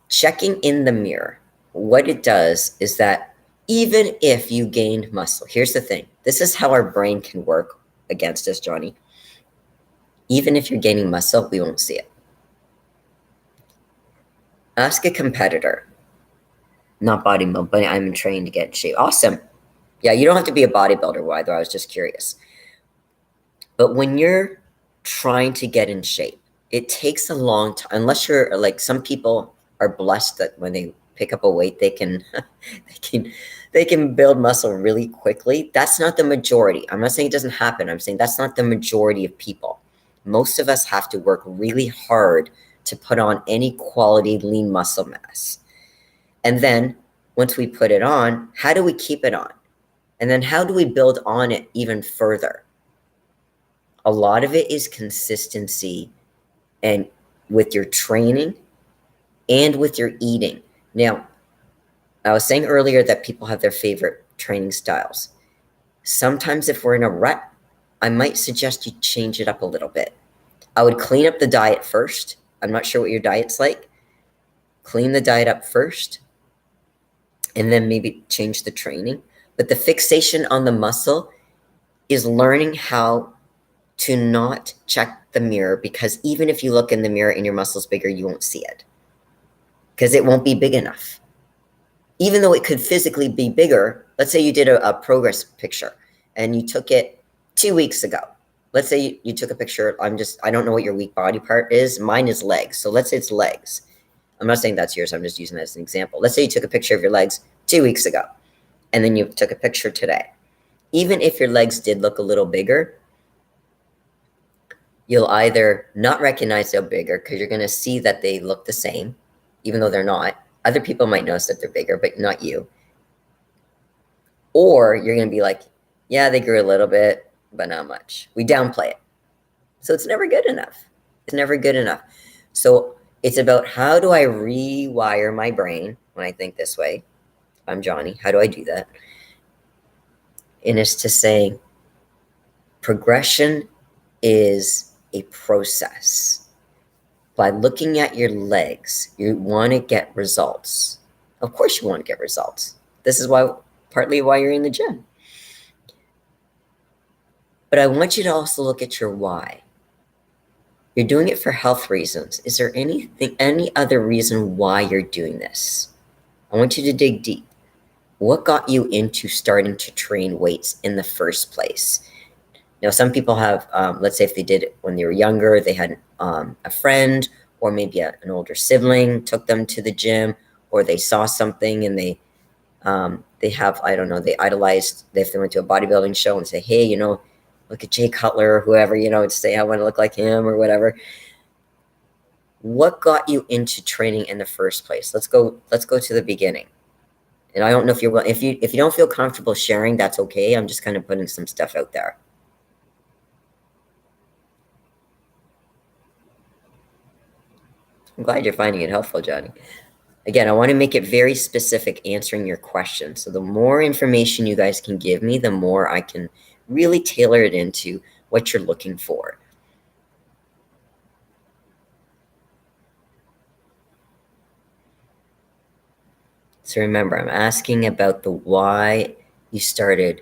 Checking in the mirror, what it does is that even if you gained muscle, here's the thing. This is how our brain can work against us, Johnny. Even if you're gaining muscle, we won't see it. Ask a competitor, not bodybuilder, but I'm trained to get in shape. Awesome. Yeah, you don't have to be a bodybuilder, either. I was just curious. But when you're trying to get in shape, it takes a long time, unless you're like some people are blessed that when they pick up a weight, they can they can build muscle really quickly. That's not the majority. I'm not saying it doesn't happen. I'm saying that's not the majority of people. Most of us have to work really hard to put on any quality lean muscle mass. And then once we put it on, how do we keep it on? And then how do we build on it even further? A lot of it is consistency and with your training and with your eating. Now, I was saying earlier that people have their favorite training styles. Sometimes if we're in a rut, I might suggest you change it up a little bit. I would clean up the diet first. I'm not sure what your diet's like. Clean the diet up first, and then maybe change the training. But the fixation on the muscle is learning how to not check the mirror, because even if you look in the mirror and your muscle's bigger, you won't see it because it won't be big enough. Even though it could physically be bigger, let's say you did a progress picture and you took it 2 weeks ago. Let's say you took a picture. I don't know what your weak body part is. Mine is legs. So let's say it's legs. I'm not saying that's yours. I'm just using that as an example. Let's say you took a picture of your legs 2 weeks ago and then you took a picture today. Even if your legs did look a little bigger, you'll either not recognize they're bigger because you're going to see that they look the same, even though they're not. Other people might notice that they're bigger, but not you. Or you're going to be like, yeah, they grew a little bit, but not much. We downplay it. So it's never good enough. It's never good enough. So it's about, how do I rewire my brain when I think this way? I'm Johnny. How do I do that? And it's to say, progression is a process. By looking at your legs, you want to get results. Of course you want to get results. This is partly why you're in the gym. But I want you to also look at your why. You're doing it for health reasons. Is there any other reason why you're doing this? I want you to dig deep. What got you into starting to train weights in the first place? Now, some people have, let's say if they did it when they were younger, they had a friend or maybe an older sibling took them to the gym, or they saw something and they have, I don't know, they idolized, if they went to a bodybuilding show and say, hey, look at Jay Cutler or whoever, to say, I want to look like him or whatever. What got you into training in the first place? Let's go to the beginning. And I don't know if you don't feel comfortable sharing, that's okay. I'm just kind of putting some stuff out there. I'm glad you're finding it helpful, Johnny. Again, I want to make it very specific, answering your question. So the more information you guys can give me, the more I can really tailor it into what you're looking for. So remember, I'm asking about the why you started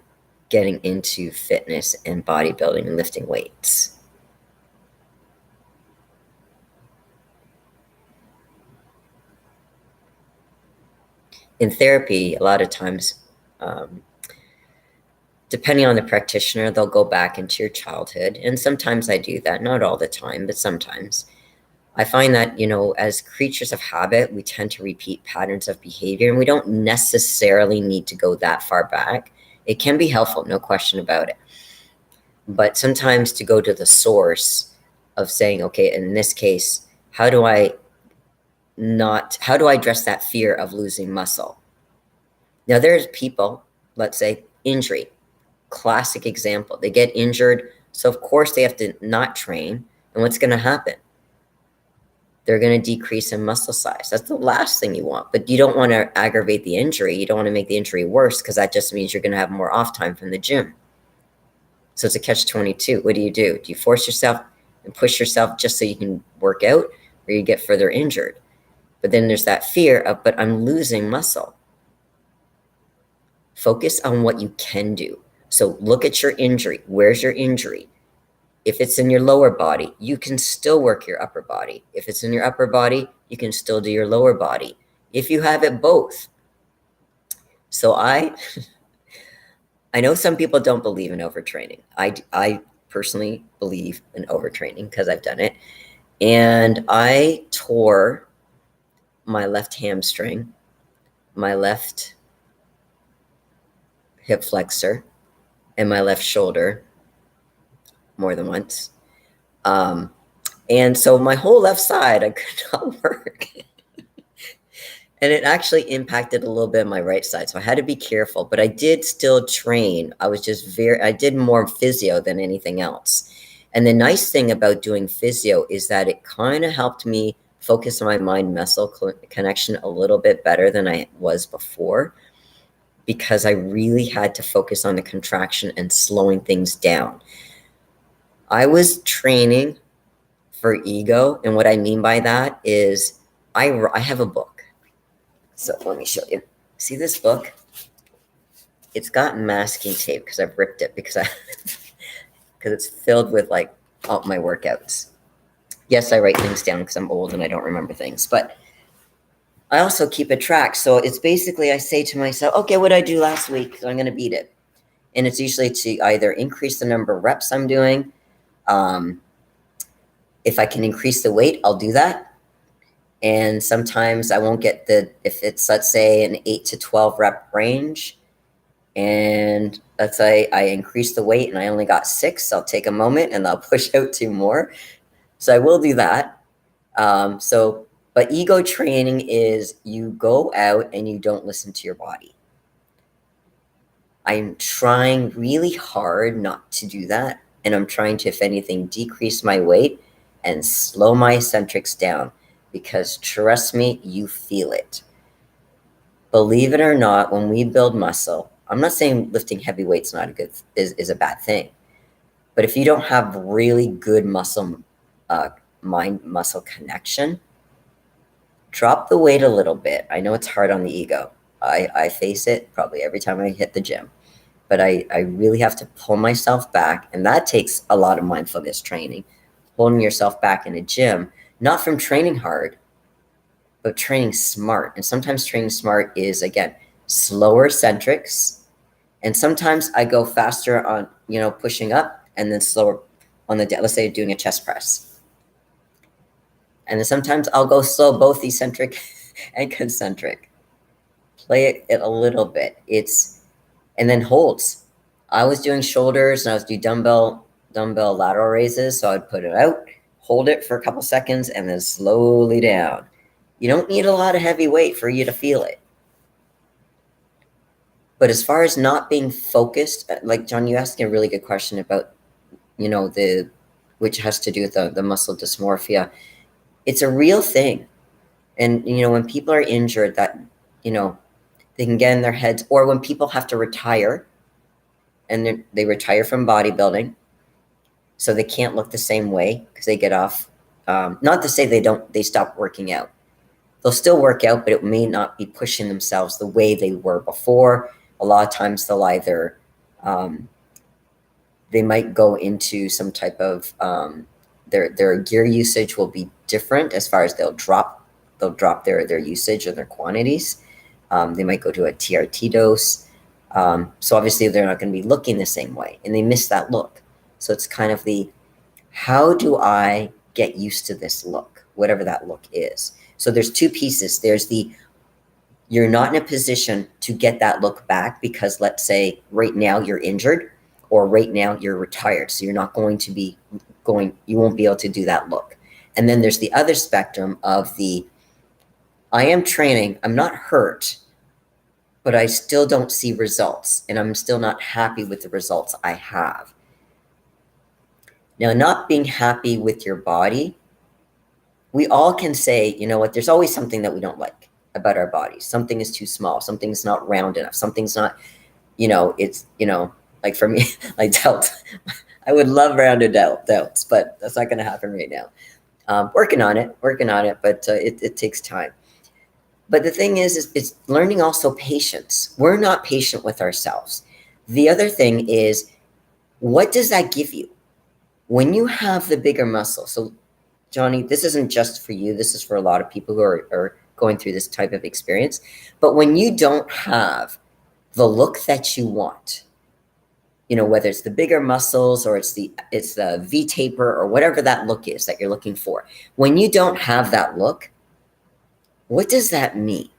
getting into fitness and bodybuilding and lifting weights. In therapy, a lot of times, depending on the practitioner, they'll go back into your childhood. And sometimes I do that, not all the time, but sometimes. I find that, as creatures of habit, we tend to repeat patterns of behavior, and we don't necessarily need to go that far back. It can be helpful, no question about it. But sometimes to go to the source of saying, okay, in this case, how do I address that fear of losing muscle? Now, there's people, let's say injury, classic example. They get injured, so of course they have to not train. And what's going to happen? They're going to decrease in muscle size. That's the last thing you want. But you don't want to aggravate the injury. You don't want to make the injury worse, because that just means you're going to have more off time from the gym. So it's a catch-22. What do? Do you force yourself and push yourself just so you can work out, or you get further injured? But then there's that fear of, but I'm losing muscle. Focus on what you can do. So look at your injury. Where's your injury? If it's in your lower body, you can still work your upper body. If it's in your upper body, you can still do your lower body. If you have it both. So I know some people don't believe in overtraining. I personally believe in overtraining because I've done it. And I tore my left hamstring, my left hip flexor, and my left shoulder more than once. And so my whole left side, I could not work. And it actually impacted a little bit of my right side. So I had to be careful, but I did still train. I did more physio than anything else. And the nice thing about doing physio is that it kind of helped me focus on my mind-muscle connection a little bit better than I was before, because I really had to focus on the contraction and slowing things down. I was training for ego. And what I mean by that is I have a book. So let me show you. See this book? It's got masking tape because I've ripped it because it's filled with like all my workouts. Yes, I write things down because I'm old and I don't remember things, but I also keep a track. So it's basically, I say to myself, okay, what did I do last week? So I'm going to beat it. And it's usually to either increase the number of reps I'm doing. If I can increase the weight, I'll do that. And sometimes I won't get if it's, let's say, an 8 to 12 rep range, and let's say I increase the weight and I only got 6, I'll take a moment and I'll push out 2 more. So I will do that. But ego training is you go out and you don't listen to your body. I'm trying really hard not to do that. and I'm trying to, if anything, decrease my weight and slow my eccentrics down, because trust me, you feel it. Believe it or not, when we build muscle, I'm not saying lifting heavy weights is a bad thing, but if you don't have really good mind muscle connection, drop the weight a little bit. I know it's hard on the ego. I face it probably every time I hit the gym, but I really have to pull myself back, and that takes a lot of mindfulness training, holding yourself back in a gym, not from training hard, but training smart. And sometimes training smart is, again, slower centrics, and sometimes I go faster on, pushing up, and then slower on let's say doing a chest press. And then sometimes I'll go slow, both eccentric and concentric. Play it a little bit. And then holds. I was doing shoulders and I was doing dumbbell lateral raises. So I'd put it out, hold it for a couple seconds, and then slowly down. You don't need a lot of heavy weight for you to feel it. But as far as not being focused, like John, you asked a really good question about, which has to do with the muscle dysmorphia. It's a real thing. And, when people are injured, that, they can get in their heads, or when people have to retire, and they retire from bodybuilding, so they can't look the same way because they get off. Not to say they stop working out. They'll still work out, but it may not be pushing themselves the way they were before. A lot of times they'll either, they might go into some type of, their gear usage will be different, as far as they'll drop their usage or their quantities. They might go to a TRT dose. So obviously they're not going to be looking the same way, and they miss that look. So it's kind of how do I get used to this look, whatever that look is. So there's two pieces. There's you're not in a position to get that look back because, let's say, right now you're injured, or right now you're retired. So you're not going to be you won't be able to do that look. And then there's the other spectrum of I am training, I'm not hurt, but I still don't see results, and I'm still not happy with the results I have. Now, not being happy with your body, we all can say, there's always something that we don't like about our bodies. Something is too small. Something's not round enough. Something's not, like for me, like delts. I would love rounded delts, but that's not going to happen right now. Working on it, but it takes time. But the thing is it's learning also patience. We're not patient with ourselves. The other thing is, what does that give you? When you have the bigger muscle, so Johnny, this isn't just for you. This is for a lot of people who are going through this type of experience. But when you don't have the look that you want, whether it's the bigger muscles or it's the V taper or whatever that look is that you're looking for, when you don't have that look, what does that mean?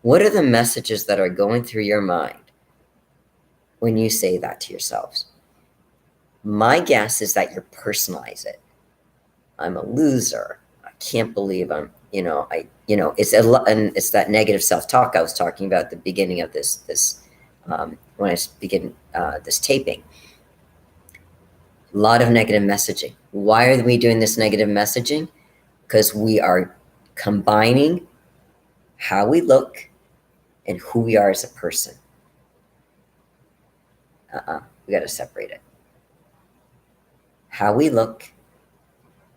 What are the messages that are going through your mind when you say that to yourselves? My guess is that you personalize it. I'm a loser. I can't believe I'm, it's that negative self-talk I was talking about at the beginning of this when I begin this taping. A lot of negative messaging. Why are we doing this negative messaging? Because we are combining how we look and who we are as a person. We got to separate it. How we look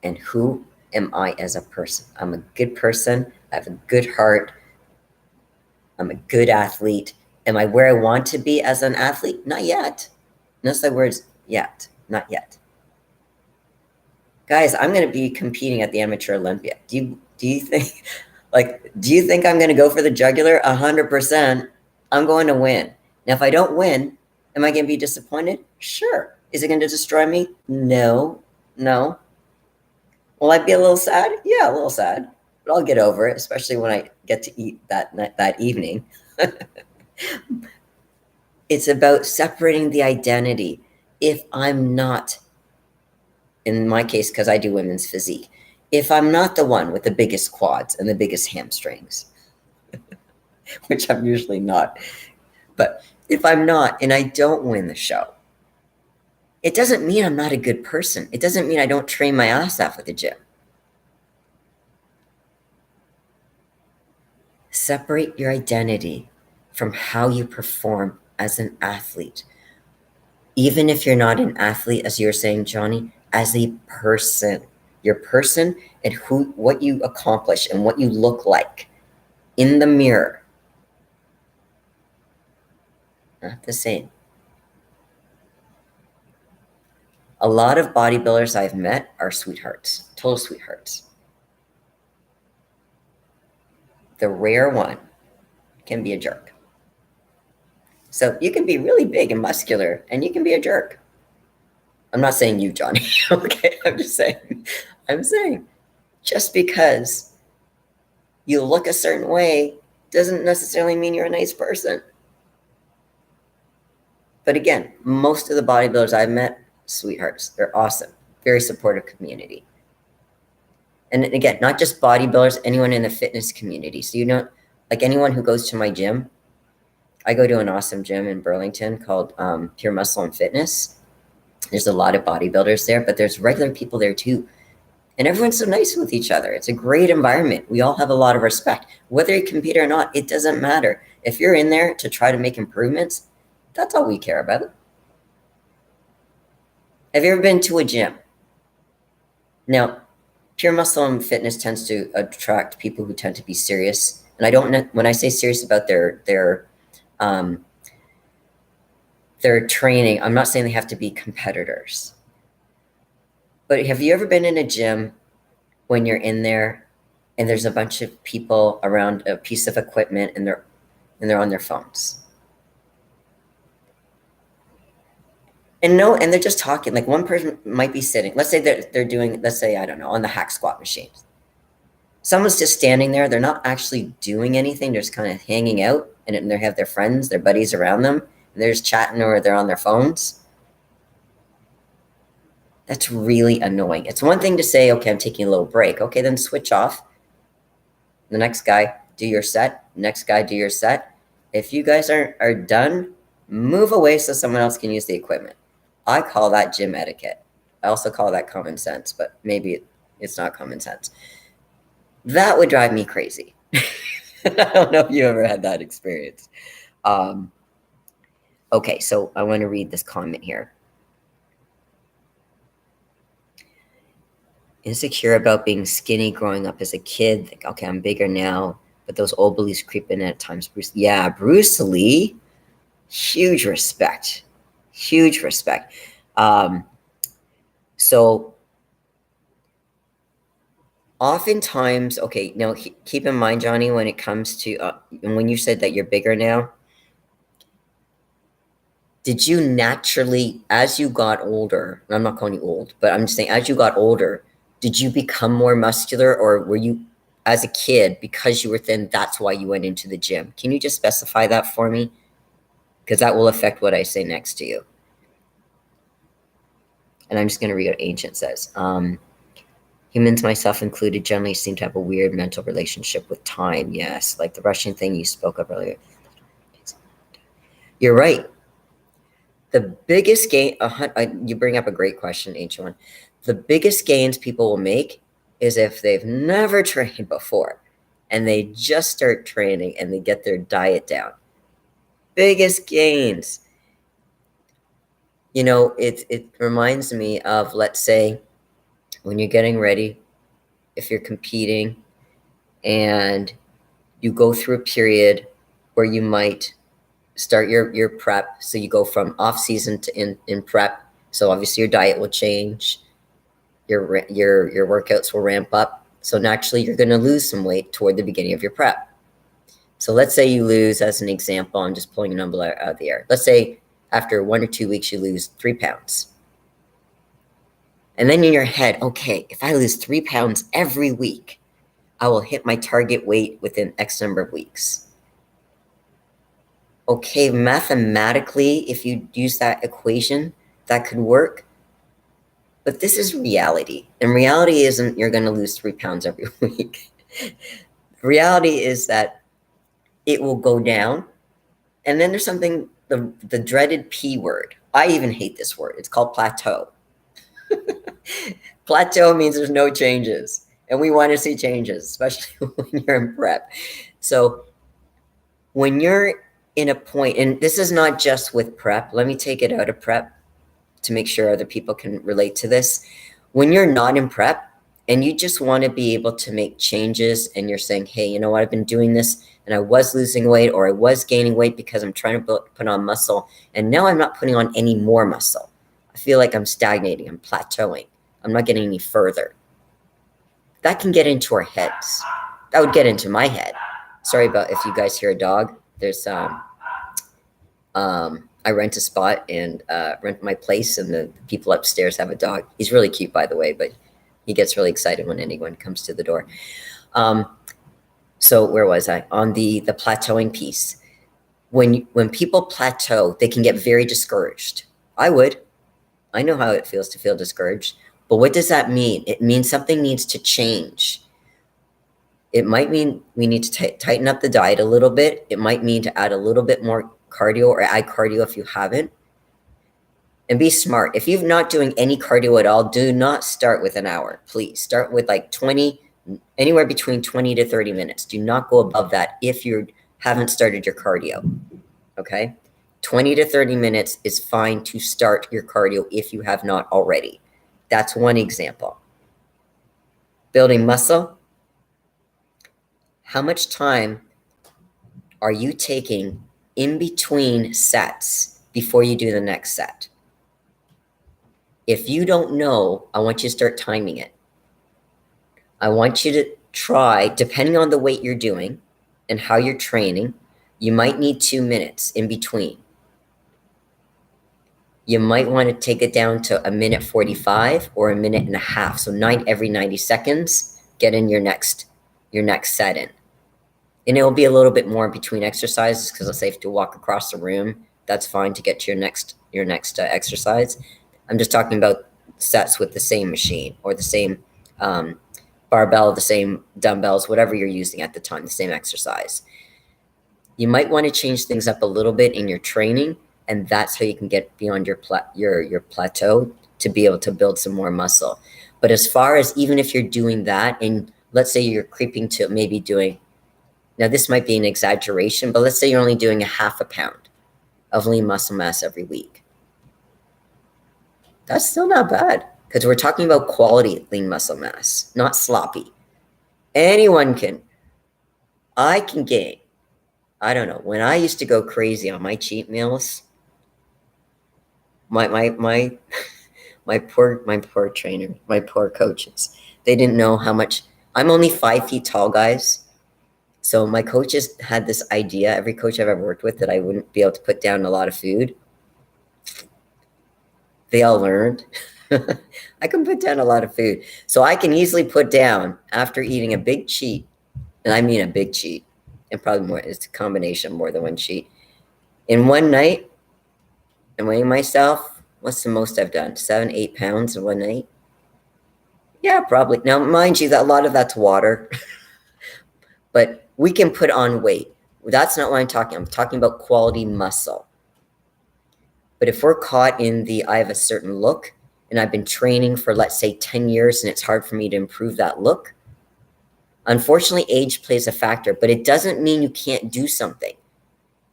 and who am I as a person. I'm a good person. I have a good heart. I'm a good athlete. Am I where I want to be as an athlete? Not yet. Notice the words yet, not yet. Guys, I'm going to be competing at the Amateur Olympia. Do you think I'm going to go for the jugular? 100%. I'm going to win. Now, if I don't win, am I going to be disappointed? Sure. Is it going to destroy me? No. Will I be a little sad? Yeah, a little sad. But I'll get over it, especially when I get to eat that evening. It's about separating the identity. If I'm not, in my case, because I do women's physique, if I'm not the one with the biggest quads and the biggest hamstrings, which I'm usually not, but if I'm not and I don't win the show, It doesn't mean I'm not a good person. It doesn't mean I don't train my ass off at the gym. Separate your identity from how you perform as an athlete. Even if you're not an athlete, as you're saying, Johnny, as a person, your person and what you accomplish and what you look like in the mirror, not the same. A lot of bodybuilders I've met are sweethearts, total sweethearts. The rare one can be a jerk. So you can be really big and muscular and you can be a jerk. I'm not saying you, Johnny. Okay, I'm saying just because you look a certain way doesn't necessarily mean you're a nice person. But again, most of the bodybuilders I've met, sweethearts. They're awesome. Very supportive community. And again, not just bodybuilders, anyone in the fitness community. So, like anyone who goes to my gym, I go to an awesome gym in Burlington called Pure Muscle and Fitness. There's a lot of bodybuilders there, but there's regular people there too. And everyone's so nice with each other. It's a great environment. We all have a lot of respect. Whether you compete or not, it doesn't matter. If you're in there to try to make improvements, that's all we care about. Have you ever been to a gym? Now, Pure Muscle and Fitness tends to attract people who tend to be serious. And I don't know, when I say serious about their training, I'm not saying they have to be competitors. But have you ever been in a gym when you're in there and there's a bunch of people around a piece of equipment and they're on their phones? And they're just talking. Like one person might be sitting. Let's say they're doing, let's say, I don't know, on the hack squat machine. Someone's just standing there. They're not actually doing anything. They're just kind of hanging out and they have their friends, their buddies around them. And they're just chatting or they're on their phones. That's really annoying. It's one thing to say, okay, I'm taking a little break. Okay, then switch off. The next guy, do your set. Next guy, do your set. If you guys are done, move away so someone else can use the equipment. I call that gym etiquette. I also call that common sense, but maybe it's not common sense. That would drive me crazy. I don't know if you ever had that experience. Okay, so I want to read this comment here. Insecure about being skinny growing up as a kid. Like, okay, I'm bigger now, but those old beliefs creep in at times. Bruce Lee, huge respect. Huge respect. So oftentimes, okay, now keep in mind, Johnny, when it comes to, and when you said that you're bigger now, did you naturally, as you got older, I'm not calling you old, but I'm just saying, as you got older, did you become more muscular, or were you, as a kid, because you were thin, that's why you went into the gym? Can you just specify that for me? Because that will affect what I say next to you. And I'm just going to read what Ancient says. Humans, myself included, generally seem to have a weird mental relationship with time. Yes, like the Russian thing you spoke of earlier. You're right. The biggest gain, you bring up a great question, Ancient One. The biggest gains people will make is if they've never trained before and they just start training and they get their diet down. Biggest gains. It reminds me of, let's say, when you're getting ready, if you're competing and you go through a period where you might start your prep. So you go from off season to in prep. So obviously your diet will change. Your workouts will ramp up. So naturally you're going to lose some weight toward the beginning of your prep. So let's say you lose, as an example, I'm just pulling a number out of the air. Let's say after 1 or 2 weeks, you lose 3 pounds. And then in your head, okay, if I lose 3 pounds every week, I will hit my target weight within X number of weeks. Okay, mathematically, if you use that equation, that could work. But this is reality. And reality isn't you're going to lose 3 pounds every week. Reality is that it will go down. And then there's something the dreaded P word. I even hate this word. It's called plateau. Plateau means there's no changes, and we want to see changes, especially when you're in prep. So when you're in a point, and this is not just with prep, let me take it out of prep to make sure other people can relate to this. When you're not in prep and you just want to be able to make changes, and you're saying, hey, you know what, I've been doing this and I was losing weight, or I was gaining weight because I'm trying to put on muscle, and now I'm not putting on any more muscle. I feel like I'm stagnating, I'm plateauing, I'm not getting any further. That can get into our heads. That would get into my head. Sorry about if you guys hear a dog. There's I rent a spot and rent my place, and the people upstairs have a dog. He's really cute, by the way, but he gets really excited when anyone comes to the door. So where was I? On the plateauing piece. When people plateau, they can get very discouraged. I would. I know how it feels to feel discouraged. But what does that mean? It means something needs to change. It might mean we need to tighten up the diet a little bit. It might mean to add a little bit more cardio, or add cardio if you haven't. And be smart. If you're not doing any cardio at all, do not start with an hour. Please start with like 20, anywhere between 20 to 30 minutes. Do not go above that if you haven't started your cardio. Okay? 20 to 30 minutes is fine to start your cardio if you have not already. That's one example. Building muscle. How much time are you taking in between sets before you do the next set? If you don't know, I want you to start timing it. I want you to try, depending on the weight you're doing and how you're training, you might need 2 minutes in between. You might want to take it down to 1:45 or 1.5 minutes. So every 90 seconds, get in your next set in. And it will be a little bit more between exercises, because let's say if you have to walk across the room, that's fine to get to your next exercise. I'm just talking about sets with the same machine, or the same barbell, the same dumbbells, whatever you're using at the time, the same exercise. You might want to change things up a little bit in your training, and that's how you can get beyond your plateau to be able to build some more muscle. But as far as even if you're doing that, and let's say you're creeping to maybe doing, now this might be an exaggeration, but let's say you're only doing 0.5 pound of lean muscle mass every week. That's still not bad, because we're talking about quality lean muscle mass, not sloppy. I can gain. I don't know. When I used to go crazy on my cheat meals, my poor trainer, my poor coaches, they didn't know how much. I'm only 5 feet tall, guys. So my coaches had this idea, every coach I've ever worked with, that I wouldn't be able to put down a lot of food. They all learned. I can put down a lot of food. So I can easily put down, after eating a big cheat, and I mean a big cheat, and probably more, it's a combination, more than one cheat. In one night, I'm weighing myself, what's the most I've done? 7-8 pounds in one night? Yeah, probably. Now, mind you, that a lot of that's water. But we can put on weight. That's not what I'm talking about quality muscle. But if we're caught in the, I have a certain look, and I've been training for, let's say, 10 years, and it's hard for me to improve that look, unfortunately, age plays a factor, but it doesn't mean you can't do something.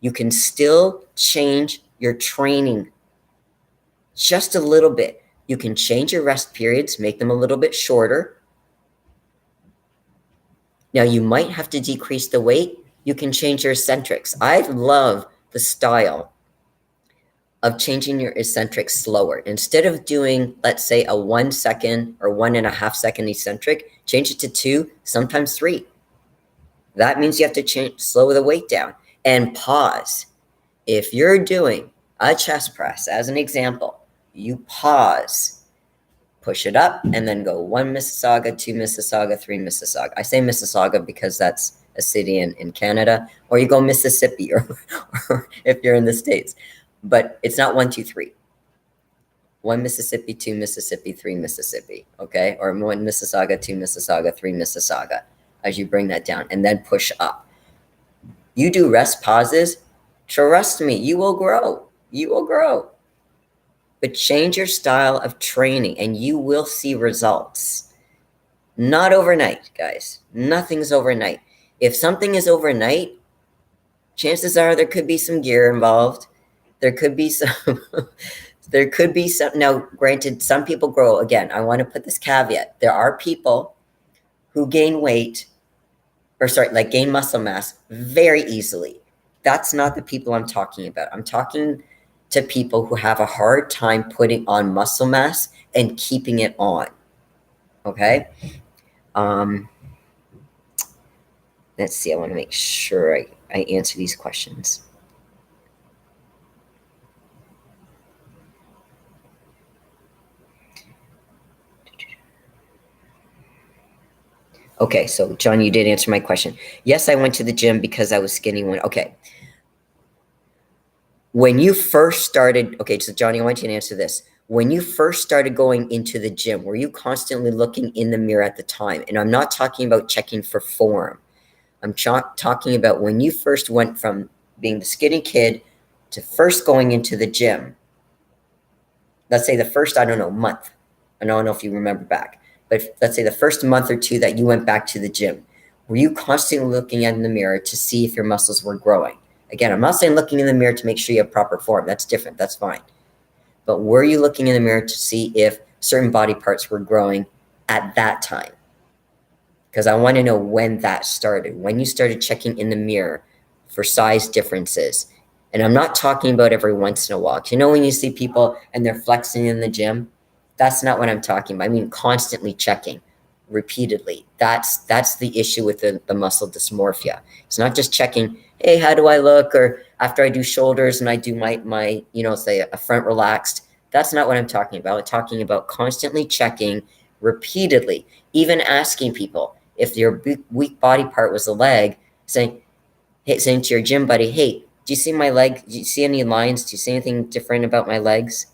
You can still change your training just a little bit. You can change your rest periods, make them a little bit shorter. Now, you might have to decrease the weight. You can change your eccentrics. I love the style of changing your eccentrics slower. Instead of doing, let's say, a 1 second or 1.5 second eccentric, change it to 2, sometimes 3. That means you have to slow the weight down and pause. If you're doing a chest press, as an example, you pause, push it up, and then go 1 Mississauga, 2 Mississauga, 3 Mississauga. I say Mississauga because that's a city in Canada, or you go Mississippi, or if you're in the States. But it's not 1, 2, 3. 1 Mississippi, 2 Mississippi, 3 Mississippi, okay? Or 1 Mississauga, 2 Mississauga, 3 Mississauga, as you bring that down, and then push up. You do rest pauses, Trust me, you will grow. You will grow. But change your style of training and you will see results. Not overnight, guys. Nothing's overnight. If something is overnight, chances are there could be some gear involved. There could be some, there could be some. Now, granted, some people grow. Again, I want to put this caveat. There are people who gain weight, or sorry, like gain muscle mass very easily. That's not the people I'm talking about. I'm talking to people who have a hard time putting on muscle mass and keeping it on. Okay. Let's see. I want to make sure I answer these questions. Okay, so John, you did answer my question. Yes, I went to the gym because I was skinny when, okay. When you first started, okay, so Johnny, I want you to answer this. When you first started going into the gym, were you constantly looking in the mirror at the time? And I'm not talking about checking for form. I'm talking about when you first went from being the skinny kid to first going into the gym. Let's say the first, I don't know, month. I don't know if you remember back, but let's say the first month or two that you went back to the gym, were you constantly looking in the mirror to see if your muscles were growing? Again, I'm not saying looking in the mirror to make sure you have proper form. That's different. That's fine. But were you looking in the mirror to see if certain body parts were growing at that time? Because I want to know when that started, when you started checking in the mirror for size differences. And I'm not talking about every once in a while. You know, when you see people and they're flexing in the gym, that's not what I'm talking about. I mean, constantly checking repeatedly. That's the issue with the muscle dysmorphia. It's not just checking, hey, how do I look? Or after I do shoulders and I do my say a front relaxed. That's not what I'm talking about. I'm talking about constantly checking repeatedly, even asking people if your weak body part was the leg, saying to your gym buddy, hey, do you see my leg? Do you see any lines? Do you see anything different about my legs?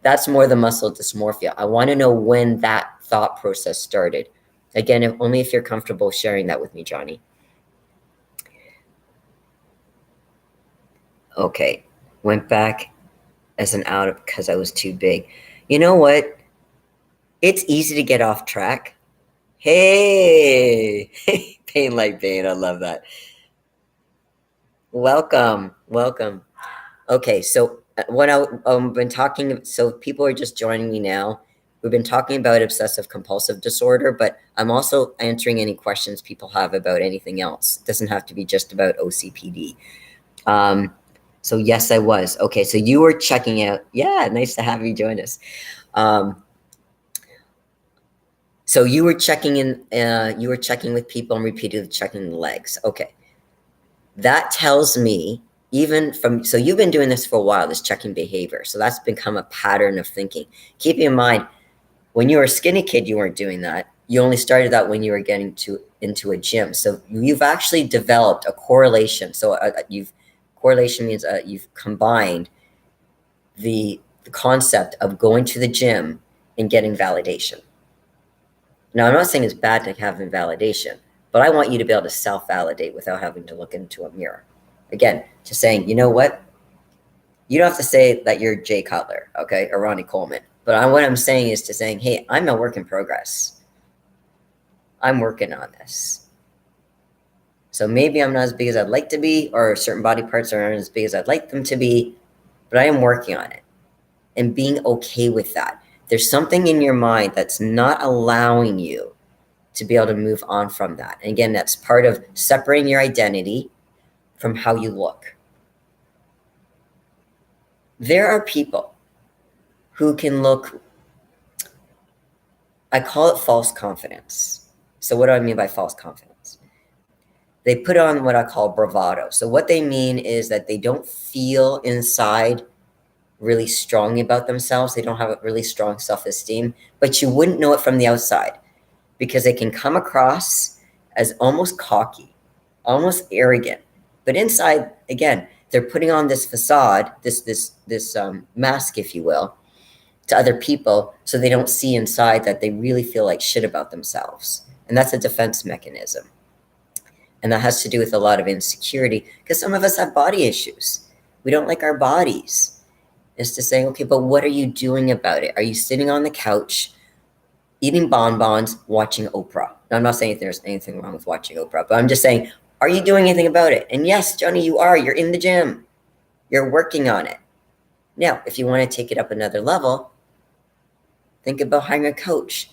That's more the muscle dysmorphia. I want to know when that thought process started. Again, only if you're comfortable sharing that with me, Johnny. Okay, went back as an out because I was too big. You know what? It's easy to get off track. Hey, pain like pain. I love that. Welcome. Okay, so what I've been talking, so people are just joining me now. We've been talking about obsessive compulsive disorder, but I'm also answering any questions people have about anything else. It doesn't have to be just about OCPD. So yes, I was. Okay, so you were checking out. Yeah, nice to have you join us. So you were checking in, you were checking with people and repeatedly checking the legs. Okay. That tells me so you've been doing this for a while, this checking behavior. So that's become a pattern of thinking. Keep in mind, when you were a skinny kid, you weren't doing that. You only started that when you were getting into a gym. So you've actually developed a correlation. So correlation means you've combined the concept of going to the gym and getting validation. Now, I'm not saying it's bad to have validation, but I want you to be able to self-validate without having to look into a mirror. Again, just saying, you know what? You don't have to say that you're Jay Cutler, okay, or Ronnie Coleman. But what I'm saying is to saying, hey, I'm a work in progress. I'm working on this. So maybe I'm not as big as I'd like to be, or certain body parts aren't as big as I'd like them to be, but I am working on it and being okay with that. There's something in your mind that's not allowing you to be able to move on from that. And again, that's part of separating your identity from how you look. There are people who can look, I call it false confidence. So what do I mean by false confidence? They put on what I call bravado. So what they mean is that they don't feel inside really strongly about themselves. They don't have a really strong self-esteem, but you wouldn't know it from the outside because they can come across as almost cocky, almost arrogant. But inside, again, they're putting on this facade, this mask, if you will, to other people so they don't see inside that they really feel like shit about themselves. And that's a defense mechanism. And that has to do with a lot of insecurity, because some of us have body issues. We don't like our bodies. Is to say, okay, but what are you doing about it? Are you sitting on the couch, eating bonbons, watching Oprah? Now, I'm not saying there's anything wrong with watching Oprah, but I'm just saying, are you doing anything about it? And yes, Johnny, you are. You're in the gym. You're working on it. Now, if you want to take it up another level, think about hiring a coach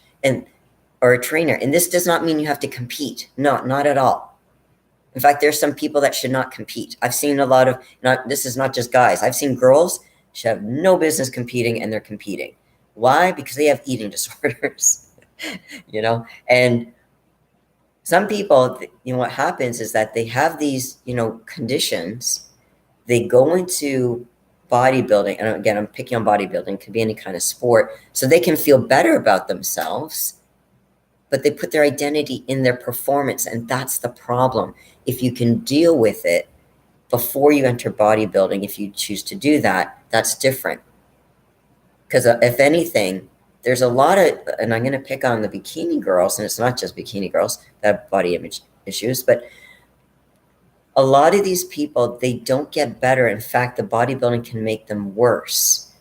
or a trainer. And this does not mean you have to compete. No, not at all. In fact, there's some people that should not compete. I've seen a lot of, this is not just guys. I've seen girls should have no business competing, and they're competing. Why? Because they have eating disorders, and some people, what happens is that they have these, conditions. They go into bodybuilding, and again, I'm picking on bodybuilding, it could be any kind of sport, so they can feel better about themselves, but they put their identity in their performance, and that's the problem. If you can deal with it before you enter bodybuilding, if you choose to do that, that's different. Because if anything, there's a lot of, and I'm going to pick on the bikini girls, and it's not just bikini girls that have body image issues, but a lot of these people, they don't get better. In fact, the bodybuilding can make them worse.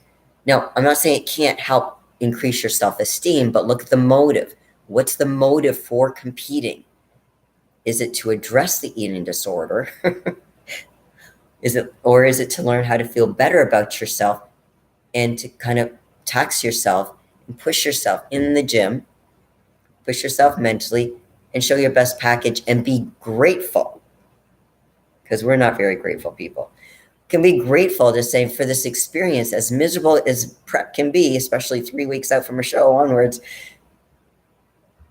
Now, I'm not saying it can't help increase your self-esteem, but look at the motive. What's the motive for competing? Is it to address the eating disorder? Is it to learn how to feel better about yourself and to kind of tax yourself and push yourself in the gym, push yourself mentally, and show your best package and be grateful? Because we're not very grateful people. Can be grateful to say, for this experience, as miserable as prep can be, especially 3 weeks out from a show onwards,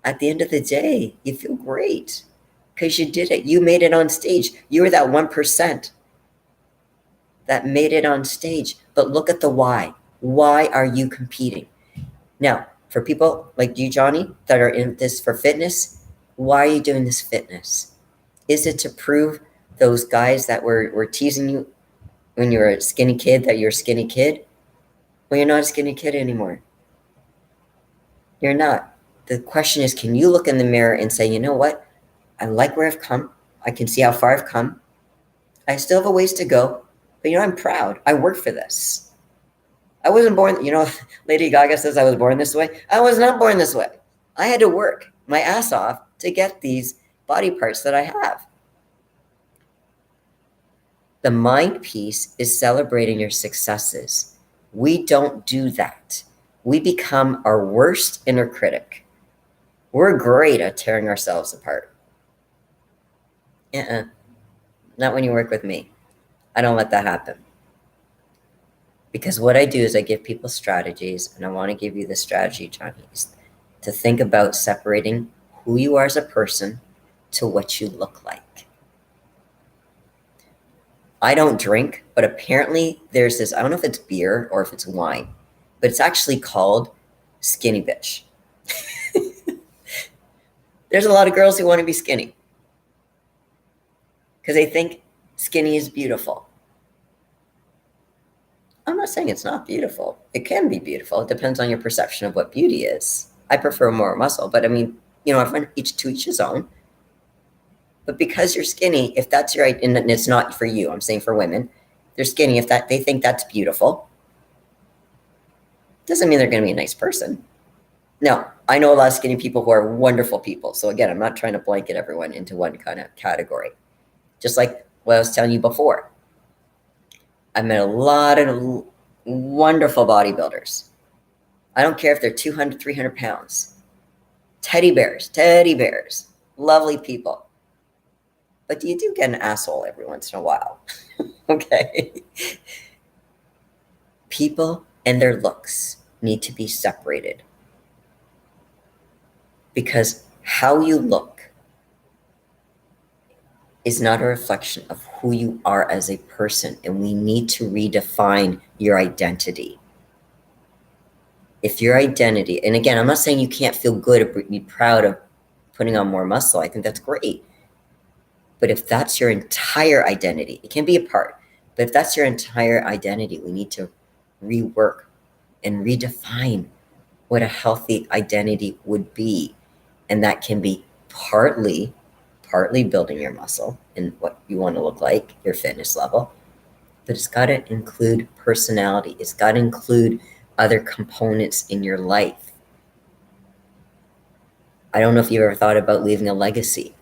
at the end of the day, you feel great because you did it. You made it on stage. You were that 1% that made it on stage. But look at the why. Why are you competing? Now, for people like you, Johnny, that are in this for fitness, why are you doing this fitness? Is it to prove those guys that were teasing you when you were a skinny kid that you're a skinny kid? Well, you're not a skinny kid anymore. You're not. The question is, can you look in the mirror and say, you know what? I like where I've come. I can see how far I've come. I still have a ways to go, but I'm proud. I worked for this. I wasn't born, Lady Gaga says I was born this way. I was not born this way. I had to work my ass off to get these body parts that I have. The mind piece is celebrating your successes. We don't do that. We become our worst inner critic. We're great at tearing ourselves apart. Not when you work with me. I don't let that happen. Because what I do is I give people strategies, and I want to give you the strategy, Johnny, is to think about separating who you are as a person to what you look like. I don't drink, but apparently there's this, I don't know if it's beer or if it's wine, but it's actually called skinny bitch. There's a lot of girls who want to be skinny because they think skinny is beautiful. I'm not saying it's not beautiful. It can be beautiful. It depends on your perception of what beauty is. I prefer more muscle, but I mean, everyone to each his own. But because you're skinny, if that's your, and it's not for you, I'm saying for women, they're skinny. If they think that's beautiful, doesn't mean they're going to be a nice person. No, I know a lot of skinny people who are wonderful people. So again, I'm not trying to blanket everyone into one kind of category. Just like what I was telling you before. I met a lot of wonderful bodybuilders. I don't care if they're 200, 300 pounds. Teddy bears, lovely people. But you do get an asshole every once in a while. Okay. People and their looks need to be separated. Because how you look is not a reflection of who you are as a person, and we need to redefine your identity. If your identity, and again, I'm not saying you can't feel good or be proud of putting on more muscle. I think that's great. But if that's your entire identity, it can be a part, but if that's your entire identity, we need to rework and redefine what a healthy identity would be. And that can be partly partly building your muscle and what you want to look like, your fitness level, but it's got to include personality. It's got to include other components in your life. I don't know if you've ever thought about leaving a legacy.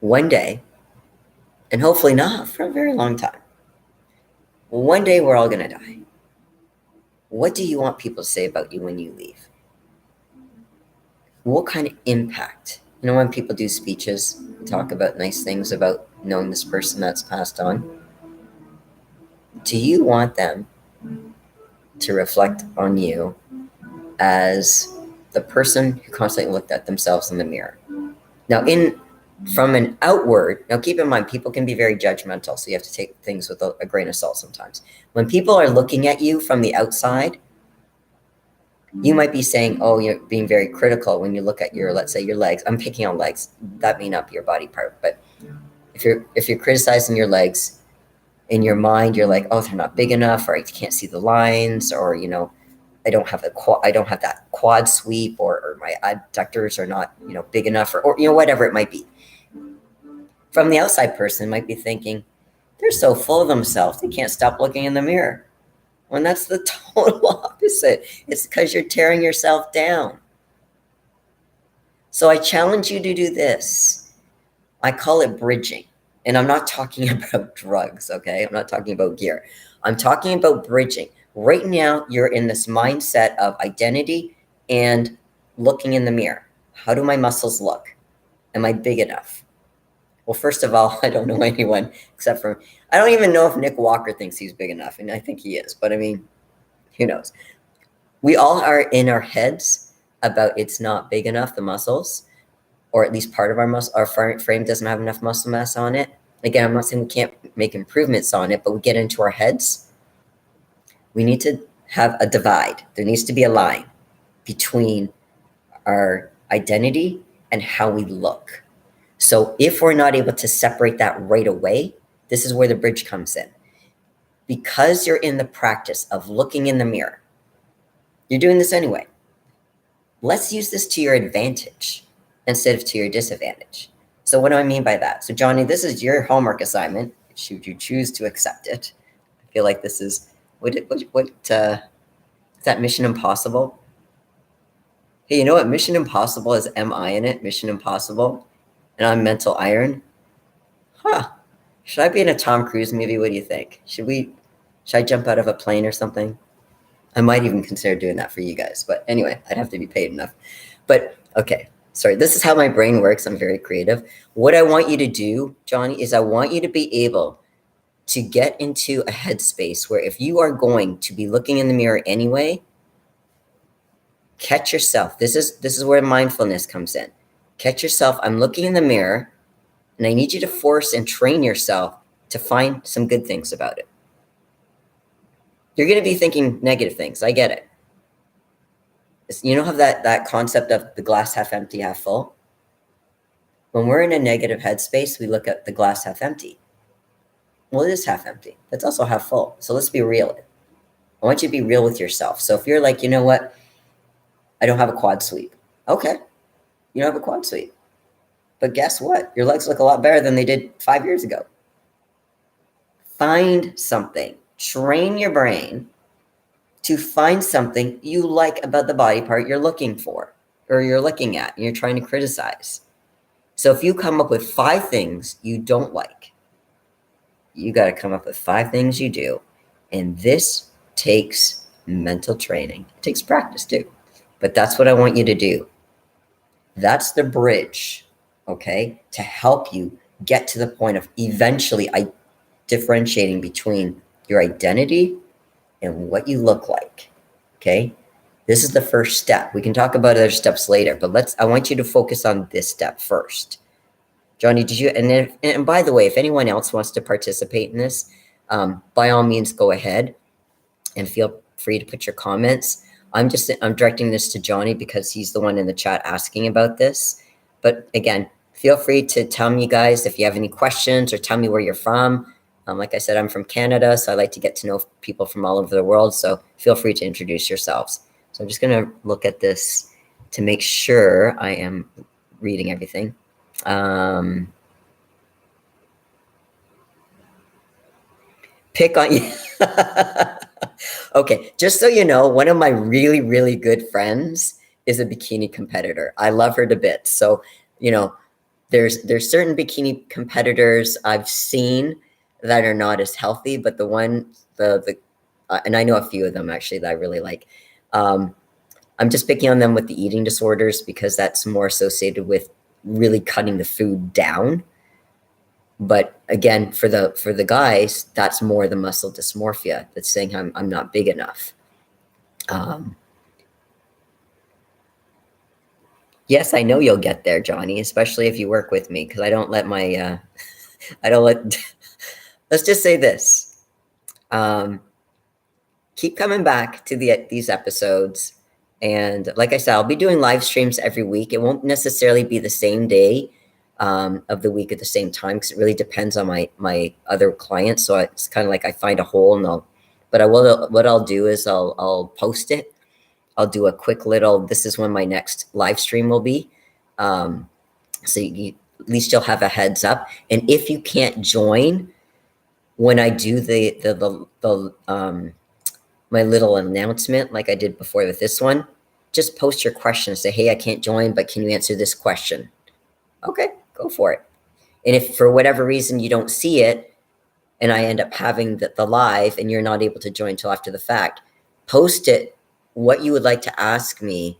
One day, and hopefully not for a very long time, one day we're all going to die. What do you want people to say about you when you leave? What kind of impact? You know, when people do speeches, talk about nice things about knowing this person that's passed on. Do you want them to reflect on you as the person who constantly looked at themselves in the mirror? Now, from an outward, now keep in mind, people can be very judgmental, so you have to take things with a grain of salt sometimes. When people are looking at you from the outside, you might be saying, oh, you're being very critical when you look at your, let's say, your legs. I'm picking on legs. That may not be your body part, but if you're criticizing your legs, in your mind, you're like, oh, they're not big enough, or I can't see the lines, or, you know, I don't have that quad sweep, or my adductors are not, you know, big enough, or you know, whatever it might be. From the outside person might be thinking, they're so full of themselves, they can't stop looking in the mirror. When that's the total opposite. It's because you're tearing yourself down. So I challenge you to do this. I call it bridging. And I'm not talking about drugs, okay? I'm not talking about gear. I'm talking about bridging. Right now, you're in this mindset of identity and looking in the mirror. How do my muscles look? Am I big enough? Well, first of all, I don't know anyone except for, I don't even know if Nick Walker thinks he's big enough, and I think he is, but I mean, who knows? We all are in our heads about it's not big enough, the muscles, or at least part of our frame doesn't have enough muscle mass on it. Again, I'm not saying we can't make improvements on it, but we get into our heads. We need to have a divide. There needs to be a line between our identity and how we look. So if we're not able to separate that right away, this is where the bridge comes in. Because you're in the practice of looking in the mirror, you're doing this anyway. Let's use this to your advantage instead of to your disadvantage. So what do I mean by that? So Johnny, this is your homework assignment, should you choose to accept it. I feel like this is, is that Mission Impossible? Hey, you know what? Mission Impossible has MI in it, Mission Impossible, and I'm Mental Iron. Huh. Should I be in a Tom Cruise movie? What do you think? Should I jump out of a plane or something? I might even consider doing that for you guys. But anyway, I'd have to be paid enough. But okay, sorry. This is how my brain works. I'm very creative. What I want you to do, Johnny, is I want you to be able to get into a headspace where if you are going to be looking in the mirror anyway, catch yourself. This is where mindfulness comes in. Catch yourself. I'm looking in the mirror, and I need you to force and train yourself to find some good things about it. You're going to be thinking negative things. I get it. You don't have that concept of the glass half empty, half full. When we're in a negative headspace, we look at the glass half empty. Well, it is half empty. It's also half full. So let's be real. I want you to be real with yourself. So if you're like, you know what? I don't have a quad sweep. Okay. You don't have a quad sweep. But guess what? Your legs look a lot better than they did 5 years ago. Find something. Train your brain to find something you like about the body part you're looking for or you're looking at and you're trying to criticize. So if you come up with 5 things you don't like, you got to come up with 5 things you do. And this takes mental training. It takes practice too. But that's what I want you to do. That's the bridge, okay, to help you get to the point of eventually differentiating between your identity and what you look like, okay? This is the first step. We can talk about other steps later, but I want you to focus on this step first. Johnny, did you, and by the way, if anyone else wants to participate in this, by all means, go ahead and feel free to put your comments. I'm directing this to Johnny because he's the one in the chat asking about this. But again, feel free to tell me, guys, if you have any questions or tell me where you're from. Like I said, I'm from Canada, so I like to get to know people from all over the world. So feel free to introduce yourselves. So I'm just going to look at this to make sure I am reading everything. Um, pick on you. Okay, just so you know, one of my really, really good friends is a bikini competitor. I love her to bits. So, you know, there's certain bikini competitors I've seen that are not as healthy, but and I know a few of them actually that I really like. Um, I'm just picking on them with the eating disorders because that's more associated with really cutting the food down. But again, for the guys, that's more the muscle dysmorphia that's saying I'm not big enough. Um, yes, I know you'll get there, Johnny, especially if you work with me, because I don't let my I don't let. Let's just say this: keep coming back to these episodes, and like I said, I'll be doing live streams every week. It won't necessarily be the same day of the week at the same time because it really depends on my other clients. So it's kind of like I find a hole and but I will. What I'll do is I'll post it. I'll do a quick little. This is when my next live stream will be. So at least you'll have a heads up. And if you can't join when I do the my little announcement like I did before with this one, just post your question. Say, hey, I can't join, but can you answer this question? Okay, go for it. And if for whatever reason you don't see it and I end up having the live and you're not able to join until after the fact, post it what you would like to ask me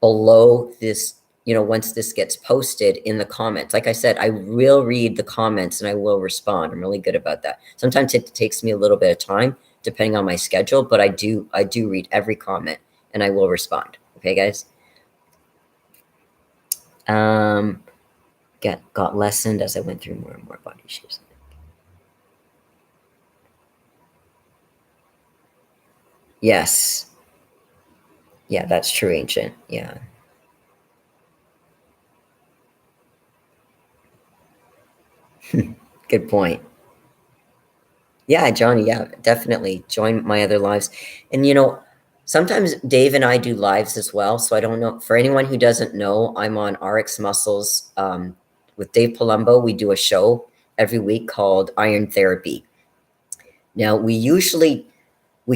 below this, once this gets posted in the comments. Like I said, I will read the comments and I will respond. I'm really good about that. Sometimes it takes me a little bit of time depending on my schedule, but I do read every comment and I will respond. Okay, guys? Got lessened as I went through more and more body shapes. Yes. Yeah, that's true, Ancient. Yeah. Good point. Yeah, Johnny. Yeah, definitely join my other lives. And sometimes Dave and I do lives as well. So I don't know. For anyone who doesn't know, I'm on RX Muscles with Dave Palumbo. We do a show every week called Iron Therapy. Now we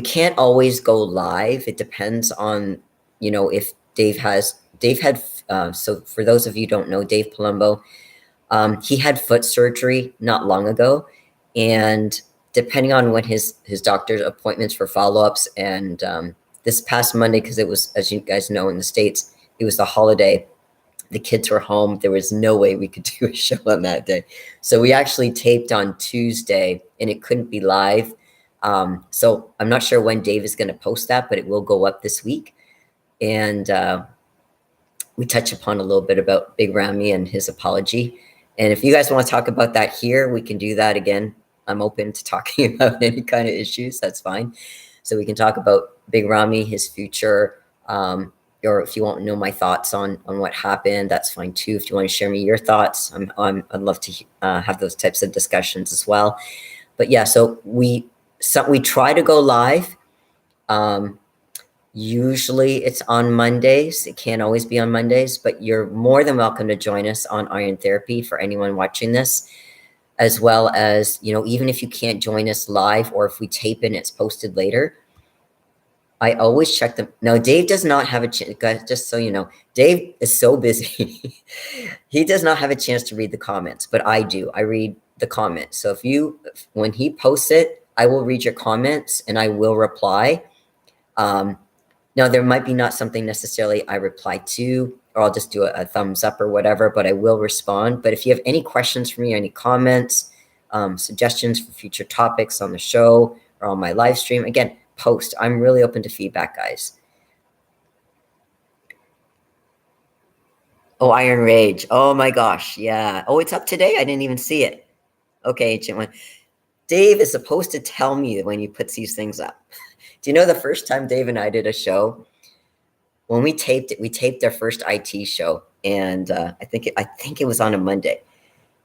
can't always go live. It depends on if Dave had. So for those of you who don't know, Dave Palumbo, he had foot surgery not long ago, and depending on when his doctor's appointments for follow-ups, and this past Monday, because it was, as you guys know, in the States, it was the holiday. The kids were home. There was no way we could do a show on that day. So we actually taped on Tuesday, and it couldn't be live. So I'm not sure when Dave is going to post that, but it will go up this week. And we touch upon a little bit about Big Ramy and his apology. And if you guys want to talk about that here, we can do that again. I'm open to talking about any kind of issues. That's fine. So we can talk about Big Ramy, his future, or if you want to know my thoughts on what happened, that's fine too. If you want to share me your thoughts, I'd love to have those types of discussions as well. But yeah, so we try to go live. Usually it's on Mondays. It can't always be on Mondays, but you're more than welcome to join us on Iron Therapy for anyone watching this, as well as, even if you can't join us live or if we tape and it's posted later, I always check them. Now, Dave does not have a chance, guys, just so you know, Dave is so busy. He does not have a chance to read the comments, but I do. I read the comments. So when he posts it, I will read your comments and I will reply. Now, there might be not something necessarily I reply to, or I'll just do a thumbs up or whatever, but I will respond. But if you have any questions for me, or any comments, suggestions for future topics on the show or on my live stream, again, post. I'm really open to feedback, guys. Oh, Iron Rage. Oh my gosh. Yeah. Oh, it's up today? I didn't even see it. Okay, Ancient One. Dave is supposed to tell me when he puts these things up. Do you know the first time Dave and I did a show? When we taped it, we taped our first IT show, and I think it was on a Monday.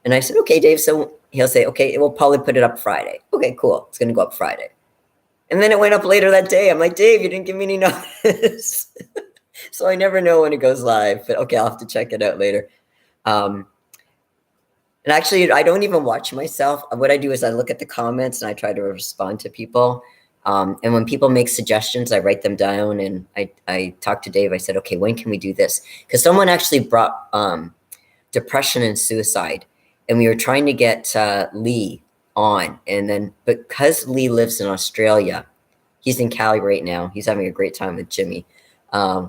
And I said, okay, Dave. So he'll say, okay, we'll probably put it up Friday. Okay, cool. It's going to go up Friday. And then it went up later that day. I'm like, Dave, you didn't give me any notice. So I never know when it goes live, but okay, I'll have to check it out later. And actually, I don't even watch myself. What I do is I look at the comments and I try to respond to people. And when people make suggestions, I write them down and I talk to Dave. I said, okay, when can we do this? Because someone actually brought depression and suicide. And we were trying to get Lee on. And then because Lee lives in Australia, he's in Cali right now. He's having a great time with Jimmy,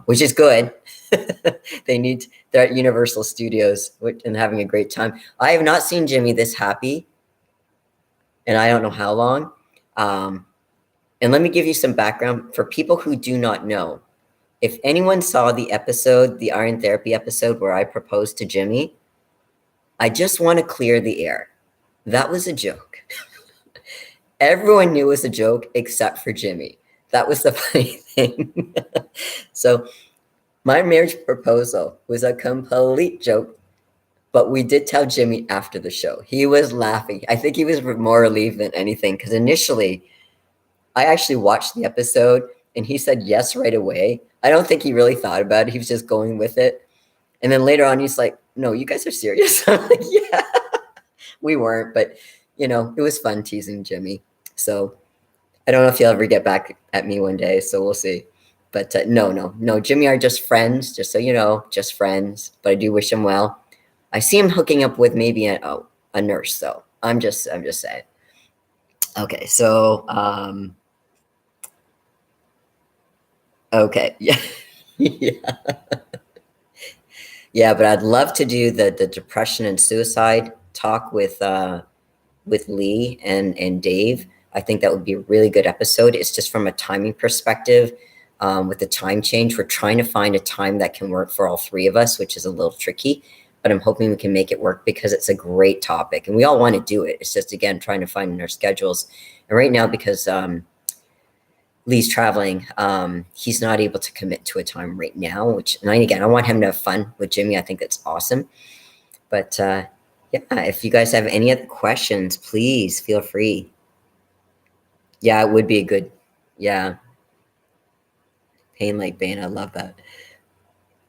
which is good. They're at Universal Studios and having a great time. I have not seen Jimmy this happy, and I don't know how long. And let me give you some background for people who do not know. If anyone saw the episode, the Iron Therapy episode where I proposed to Jimmy, I just want to clear the air. That was a joke. Everyone knew it was a joke except for Jimmy. That was the funny thing. So my marriage proposal was a complete joke, but we did tell Jimmy after the show. He was laughing. I think he was more relieved than anything because initially I actually watched the episode and he said yes right away. I don't think he really thought about it. He was just going with it. And then later on, he's like, no, you guys are serious? I'm like, yeah, we weren't. But, it was fun teasing Jimmy. So I don't know if he'll ever get back at me one day. So we'll see. But no, Jimmy are just friends, just so you know, just friends. But I do wish him well. I see him hooking up with maybe a nurse, though. I'm just saying. Okay, so okay, yeah, yeah, yeah. But I'd love to do the depression and suicide talk with Lee and Dave. I think that would be a really good episode. It's just from a timing perspective. With the time change, we're trying to find a time that can work for all three of us, which is a little tricky, but I'm hoping we can make it work because it's a great topic and we all want to do it. It's just, again, trying to find in our schedules. And right now, because Lee's traveling, he's not able to commit to a time right now, and again, I want him to have fun with Jimmy. I think it's awesome. But yeah, if you guys have any other questions, please feel free. Yeah, it would be a good, yeah. Pain like Bane, I love that.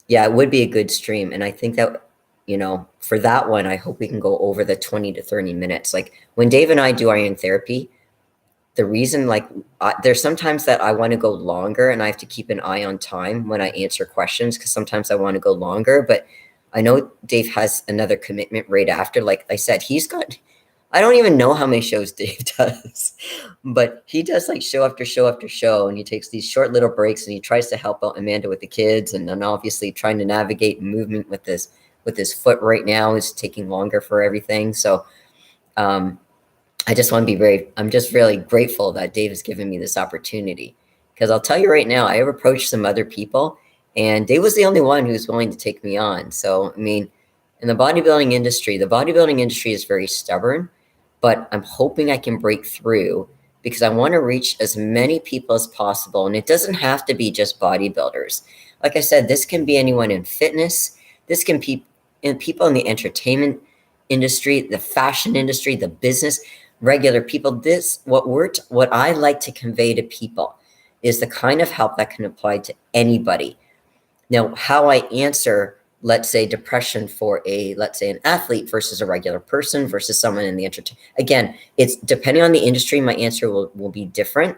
Yeah, it would be a good stream. And I think that, for that one, I hope we can go over the 20 to 30 minutes. Like when Dave and I do Iron Therapy, the reason, there's sometimes that I want to go longer and I have to keep an eye on time when I answer questions because sometimes I want to go longer. But I know Dave has another commitment right after. Like I said, I don't even know how many shows Dave does, but he does like show after show after show. And he takes these short little breaks and he tries to help out Amanda with the kids. And then obviously trying to navigate movement with his foot right now is taking longer for everything. So I just want to I'm just really grateful that Dave has given me this opportunity because I'll tell you right now, I have approached some other people and Dave was the only one who's willing to take me on. So, I mean, in the bodybuilding industry is very stubborn. But I'm hoping I can break through because I want to reach as many people as possible. And it doesn't have to be just bodybuilders. Like I said, this can be anyone in fitness. This can be people in the entertainment industry, the fashion industry, the business, regular people. What I like to convey to people is the kind of help that can apply to anybody. Now, how I answer, let's say, depression for let's say an athlete versus a regular person versus someone in the entertainment. Again, it's depending on the industry, my answer will be different.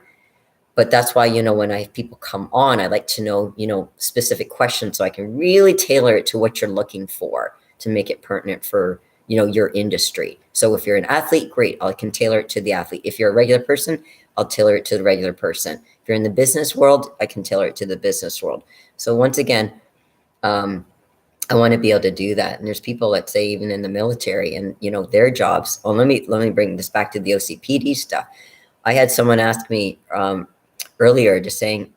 But that's why, when I have people come on, I like to know, specific questions so I can really tailor it to what you're looking for to make it pertinent for, your industry. So if you're an athlete, great, I can tailor it to the athlete. If you're a regular person, I'll tailor it to the regular person. If you're in the business world, I can tailor it to the business world. So once again, I want to be able to do that. And there's people, let's say, even in the military and, their jobs. Well, let me bring this back to the OCPD stuff. I had someone ask me earlier just saying,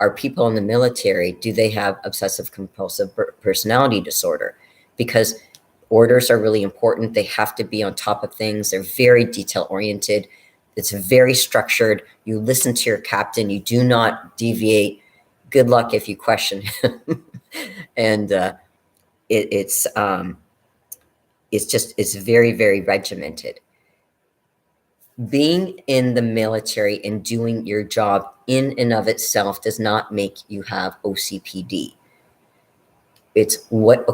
are people in the military, do they have obsessive-compulsive personality disorder? Because orders are really important. They have to be on top of things. They're very detail-oriented. It's very structured. You listen to your captain. You do not deviate. Good luck if you question him. And it's very, very regimented. Being in the military and doing your job in and of itself does not make you have OCPD. It's what,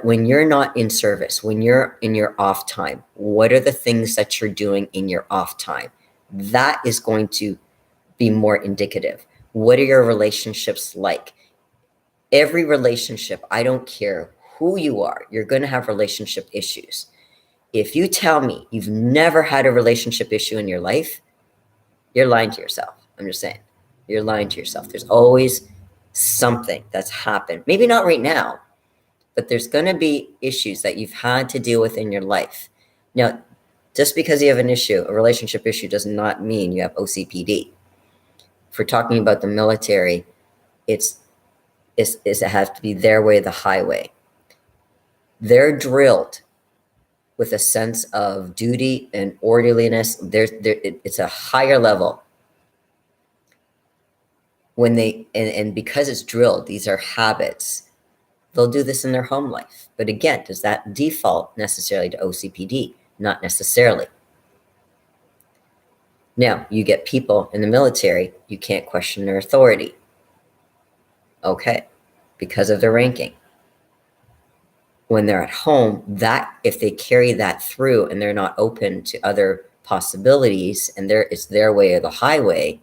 when you're not in service, when you're in your off time, what are the things that you're doing in your off time? That is going to be more indicative. What are your relationships like? Every relationship, I don't care who you are, you're going to have relationship issues. If you tell me you've never had a relationship issue in your life, you're lying to yourself. I'm just saying, you're lying to yourself. There's always something that's happened. Maybe not right now, but there's going to be issues that you've had to deal with in your life. Now, just because you have an issue, a relationship issue, does not mean you have OCPD. If we're talking about the military, it has to be their way, the highway. They're drilled with a sense of duty and orderliness. It's a higher level. When they, and because it's drilled, these are habits. They'll do this in their home life. But again, does that default necessarily to OCPD? Not necessarily. Now, you get people in the military, you can't question their authority. Okay, because of their ranking. When they're at home, that if they carry that through and they're not open to other possibilities, and it's their way or the highway,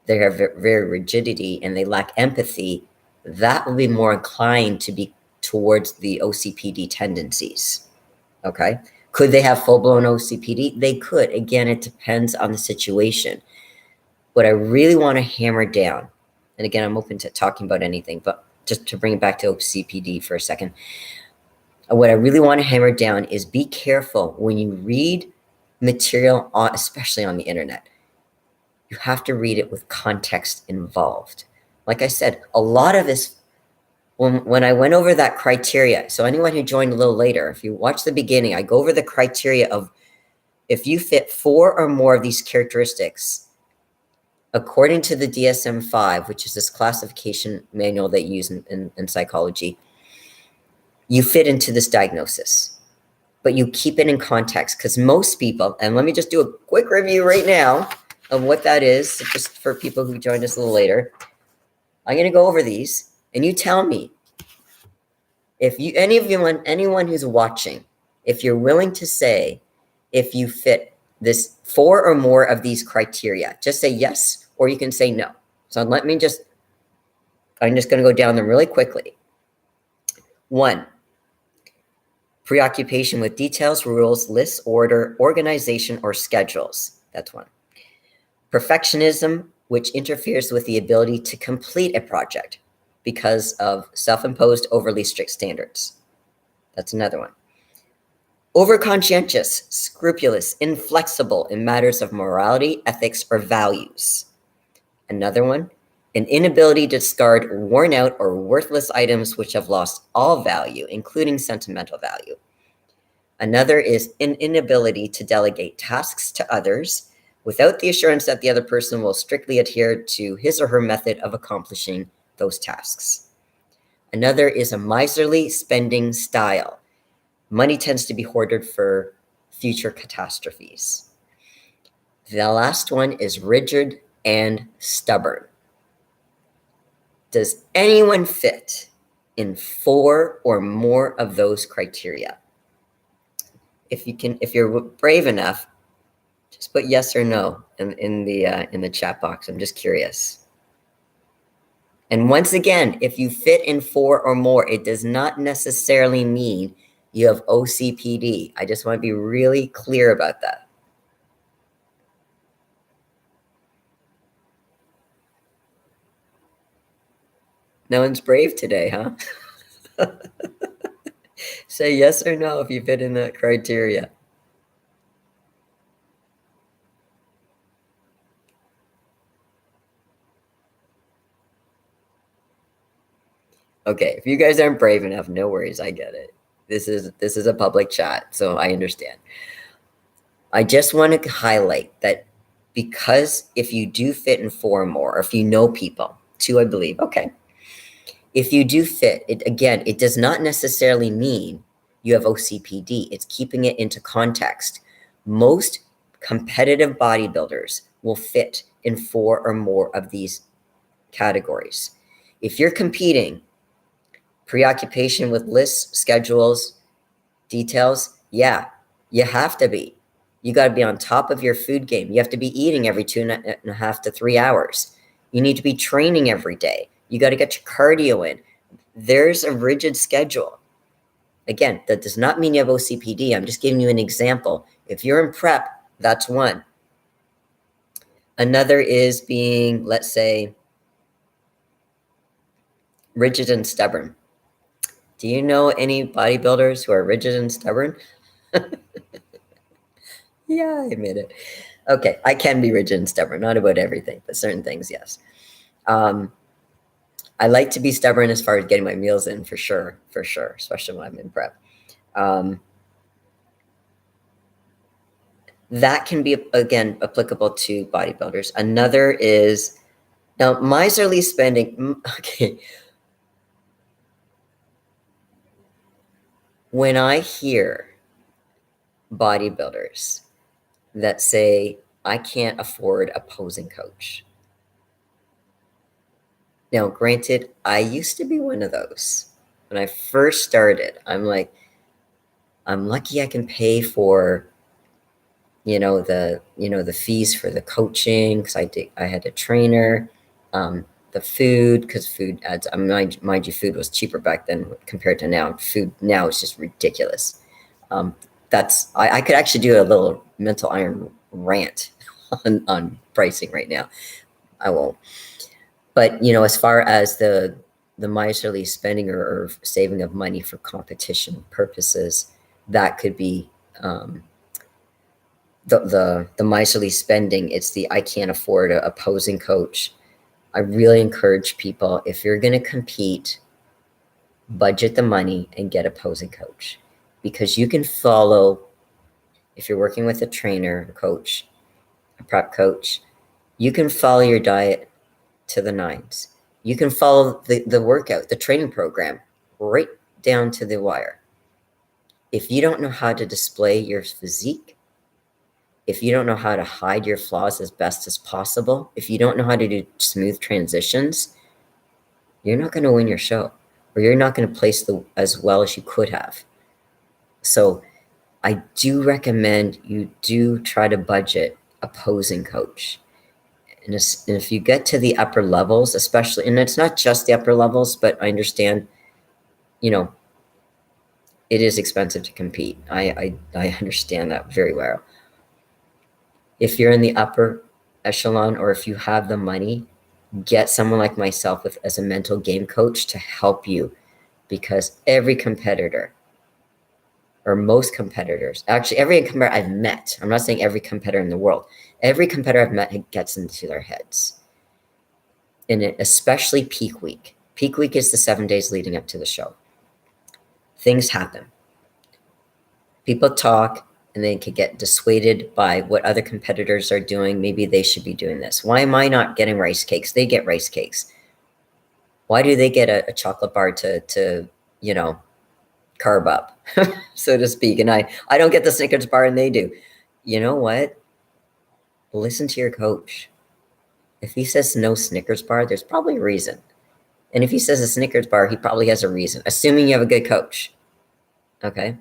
they have very rigidity and they lack empathy, that will be more inclined to be towards the OCPD tendencies. Okay. Could they have full-blown OCPD? They could. Again, it depends on the situation. What I really want to hammer down, and again, I'm open to talking about anything, but just to bring it back to OCPD for a second, what I really want to hammer down is be careful when you read material, especially on the internet. You have to read it with context involved. Like I said, a lot of this, when I went over that criteria, so anyone who joined a little later, if you watch the beginning, I go over the criteria of if you fit 4 or more of these characteristics, according to the DSM-5, which is this classification manual they use in psychology, you fit into this diagnosis. But you keep it in context, because most people, and let me just do a quick review right now of what that is, just for people who joined us a little later. I'm going to go over these, and you tell me if you, anyone who's watching, if you're willing to say if you fit this 4 or more of these criteria. Just say yes, or you can say no. So I'm just going to go down them really quickly. 1, preoccupation with details, rules, lists, order, organization, or schedules. That's 1. Perfectionism, which interferes with the ability to complete a project because of self-imposed overly strict standards. That's another 1. Overconscientious, scrupulous, inflexible in matters of morality, ethics, or values. Another 1. An inability to discard worn out or worthless items which have lost all value, including sentimental value. Another is an inability to delegate tasks to others without the assurance that the other person will strictly adhere to his or her method of accomplishing those tasks. Another is a miserly spending style. Money tends to be hoarded for future catastrophes. The last one is rigid and stubborn. Does anyone fit in 4 or more of those criteria? If you're brave enough, just put yes or no in the chat box. I'm just curious. And once again, if you fit in 4 or more, it does not necessarily mean you have OCPD. I just want to be really clear about that. No one's brave today, huh? Say yes or no if you fit in that criteria. Okay, if you guys aren't brave enough, no worries, I get it. This is a public chat, so I understand. I just want to highlight that because if you do fit in 4 or more, or if you know people, 2, I believe, okay. If you do fit, it does not necessarily mean you have OCPD. It's keeping it into context. Most competitive bodybuilders will fit in 4 or more of these categories. If you're competing Preoccupation with lists, schedules, details. Yeah, you have to be. You got to be on top of your food game. You have to be eating every 2.5 to 3 hours. You need to be training every day. You got to get your cardio in. There's a rigid schedule. Again, that does not mean you have OCPD. I'm just giving you an example. If you're in prep, that's one. Another is being, let's say, rigid and stubborn. Do you know any bodybuilders who are rigid and stubborn? Yeah, I admit it. Okay, I can be rigid and stubborn, not about everything, but certain things, yes. I like to be stubborn as far as getting my meals in, for sure, especially when I'm in prep. That can be, again, applicable to bodybuilders. Another is, now, miserly spending, okay. When I hear bodybuilders that say, I can't afford a posing coach. Now, granted, I used to be one of those. When I first started, I'm like, I'm lucky I can pay for, the fees for the coaching, because I had a trainer, the food, because food adds, mind you, food was cheaper back then compared to now. Food now is just ridiculous. I could actually do a little mental iron rant on pricing right now. I won't. But, as far as the miserly spending or saving of money for competition purposes, that could be the miserly spending. It's the, I can't afford a posing coach. I really encourage people, if you're going to compete, budget the money and get a posing coach, because you can follow, if you're working with a trainer, a coach, a prep coach, you can follow your diet to the nines. You can follow the workout, the training program, right down to the wire. If you don't know how to display your physique, if you don't know how to hide your flaws as best as possible, if you don't know how to do smooth transitions, you're not going to win your show, or you're not going to place as well as you could have. So I do recommend you do try to budget a posing coach. And if you get to the upper levels, especially, and it's not just the upper levels, but I understand, it is expensive to compete. I understand that very well. If you're in the upper echelon, or if you have the money, get someone like myself as a mental game coach to help you, because every competitor, or most competitors, actually every competitor I've met, I'm not saying every competitor in the world, every competitor I've met gets into their heads. And especially peak week. Peak week is the 7 days leading up to the show. Things happen. People talk, and they can get dissuaded by what other competitors are doing. Maybe they should be doing this. Why am I not getting rice cakes? They get rice cakes. Why do they get a chocolate bar to carb up, so to speak? And I don't get the Snickers bar, and they do. You know what? Listen to your coach. If he says no Snickers bar, there's probably a reason. And if he says a Snickers bar, he probably has a reason, assuming you have a good coach. Okay?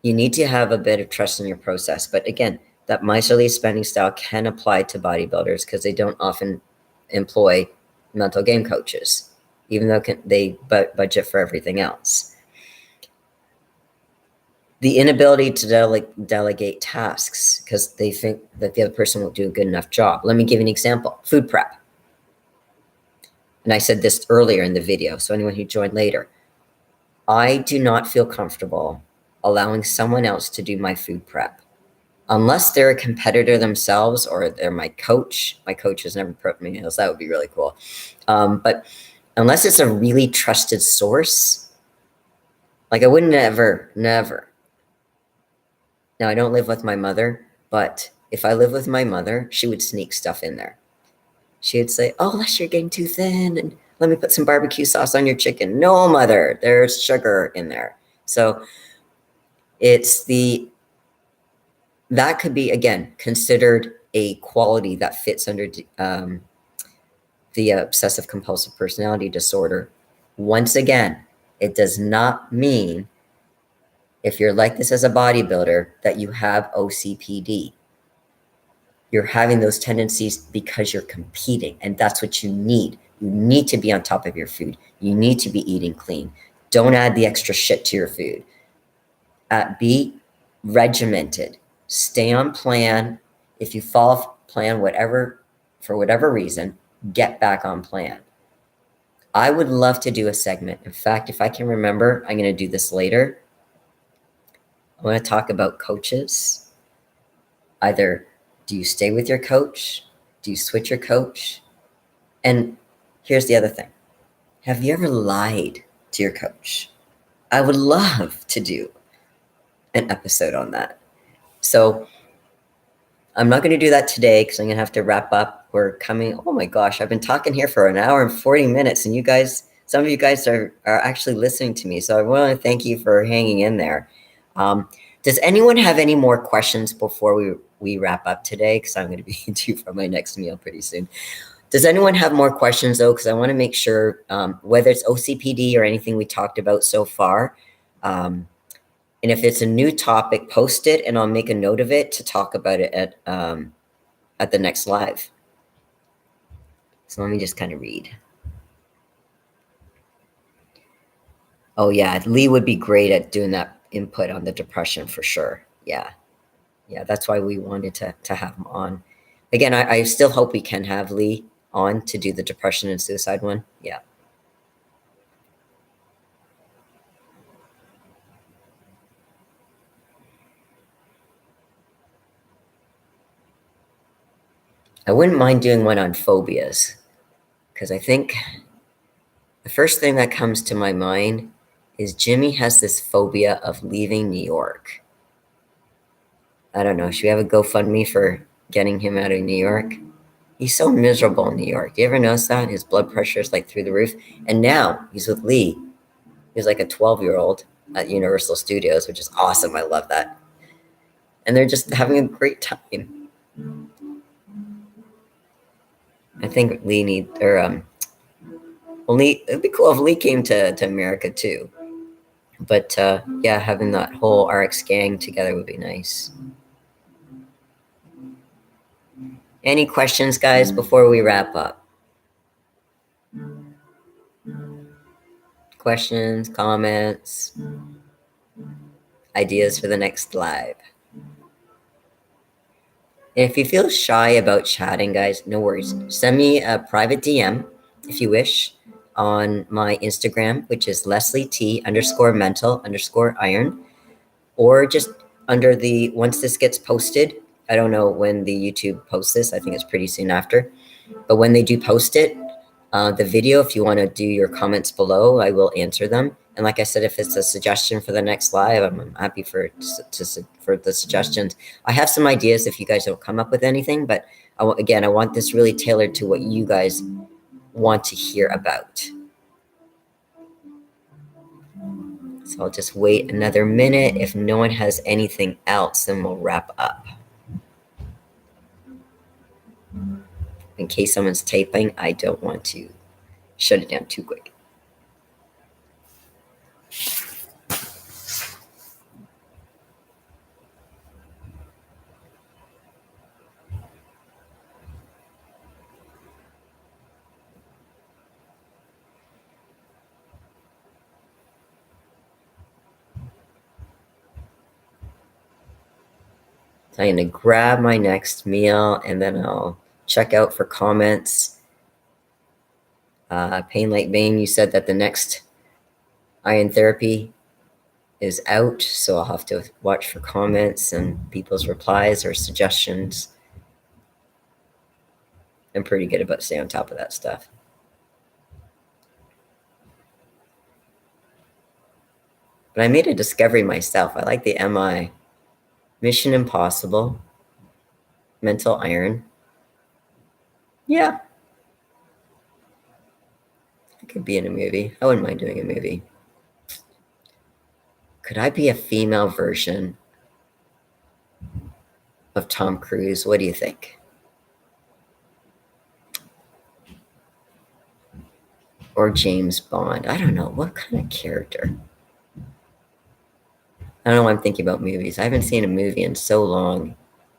You need to have a bit of trust in your process. But again, that miserly spending style can apply to bodybuilders, because they don't often employ mental game coaches, even though they budget for everything else. The inability to delegate tasks because they think that the other person won't do a good enough job. Let me give you an example. Food prep. And I said this earlier in the video, so anyone who joined later, I do not feel comfortable allowing someone else to do my food prep unless they're a competitor themselves, or they're my coach. My coach has never prepped me meals. That would be really cool. But unless it's a really trusted source, like I would never. Now, I don't live with my mother, but if I lived with my mother, she would sneak stuff in there. She would say, oh, Les, you're getting too thin, and let me put some barbecue sauce on your chicken. No, mother, there's sugar in there. So that could be, again, considered a quality that fits under the obsessive-compulsive personality disorder. Once again, it does not mean, if you're like this as a bodybuilder, that you have OCPD. You're having those tendencies because you're competing, and that's what you need. You need to be on top of your food. You need to be eating clean. Don't add the extra shit to your food. Be regimented. Stay on plan. If you fall off plan, for whatever reason, get back on plan. I would love to do a segment. In fact, if I can remember, I'm going to do this later. I want to talk about coaches. Either do you stay with your coach? Do you switch your coach? And here's the other thing. Have you ever lied to your coach? I would love to do an episode on that. So I'm not going to do that today because I'm going to have to wrap up. We're coming. Oh my gosh, I've been talking here for an hour and 40 minutes, and you guys, some of you guys are actually listening to me. So I want to thank you for hanging in there. Does anyone have any more questions before we wrap up today? Because I'm going to be due for my next meal pretty soon. Does anyone have more questions though? Because I want to make sure, whether it's OCPD or anything we talked about so far, and if it's a new topic, post it and I'll make a note of it to talk about it at the next live. So let me just kind of read. Oh yeah, Lee would be great at doing that input on the depression for sure. Yeah, that's why we wanted to have him on. Again, I still hope we can have Lee on to do the depression and suicide one. Yeah. I wouldn't mind doing one on phobias, because I think the first thing that comes to my mind is Jimmy has this phobia of leaving New York. I don't know. Should we have a GoFundMe for getting him out of New York? He's so miserable in New York. You ever notice that? His blood pressure is like through the roof. And now he's with Lee. He's like a 12-year-old at Universal Studios, which is awesome. I love that. And they're just having a great time. I think Lee it'd be cool if Lee came to America too. But yeah, having that whole RX gang together would be nice. Any questions, guys, before we wrap up? Questions, comments, ideas for the next live? And if you feel shy about chatting, guys, no worries. Send me a private DM if you wish on my Instagram, which is LeslieT_mental_iron, or just once this gets posted. I don't know when the YouTube posts this. I think it's pretty soon after. But when they do post it, the video, if you want to do your comments below, I will answer them. And like I said, if it's a suggestion for the next live, I'm happy for the suggestions. I have some ideas if you guys don't come up with anything, but I want this really tailored to what you guys want to hear about. So I'll just wait another minute. If no one has anything else, then we'll wrap up. In case someone's taping, I don't want to shut it down too quick. So I'm going to grab my next meal and then I'll check out for comments. Pain Like Bane, you said that the next iron therapy is out, so I'll have to watch for comments and people's replies or suggestions. I'm pretty good about staying on top of that stuff. But I made a discovery myself. I like the MI. Mission Impossible. Mental Iron. Yeah. I could be in a movie. I wouldn't mind doing a movie. Could I be a female version of Tom Cruise? What do you think? or James Bond. I don't know. What kind of character? I don't know why I'm thinking about movies. I haven't seen a movie in so long.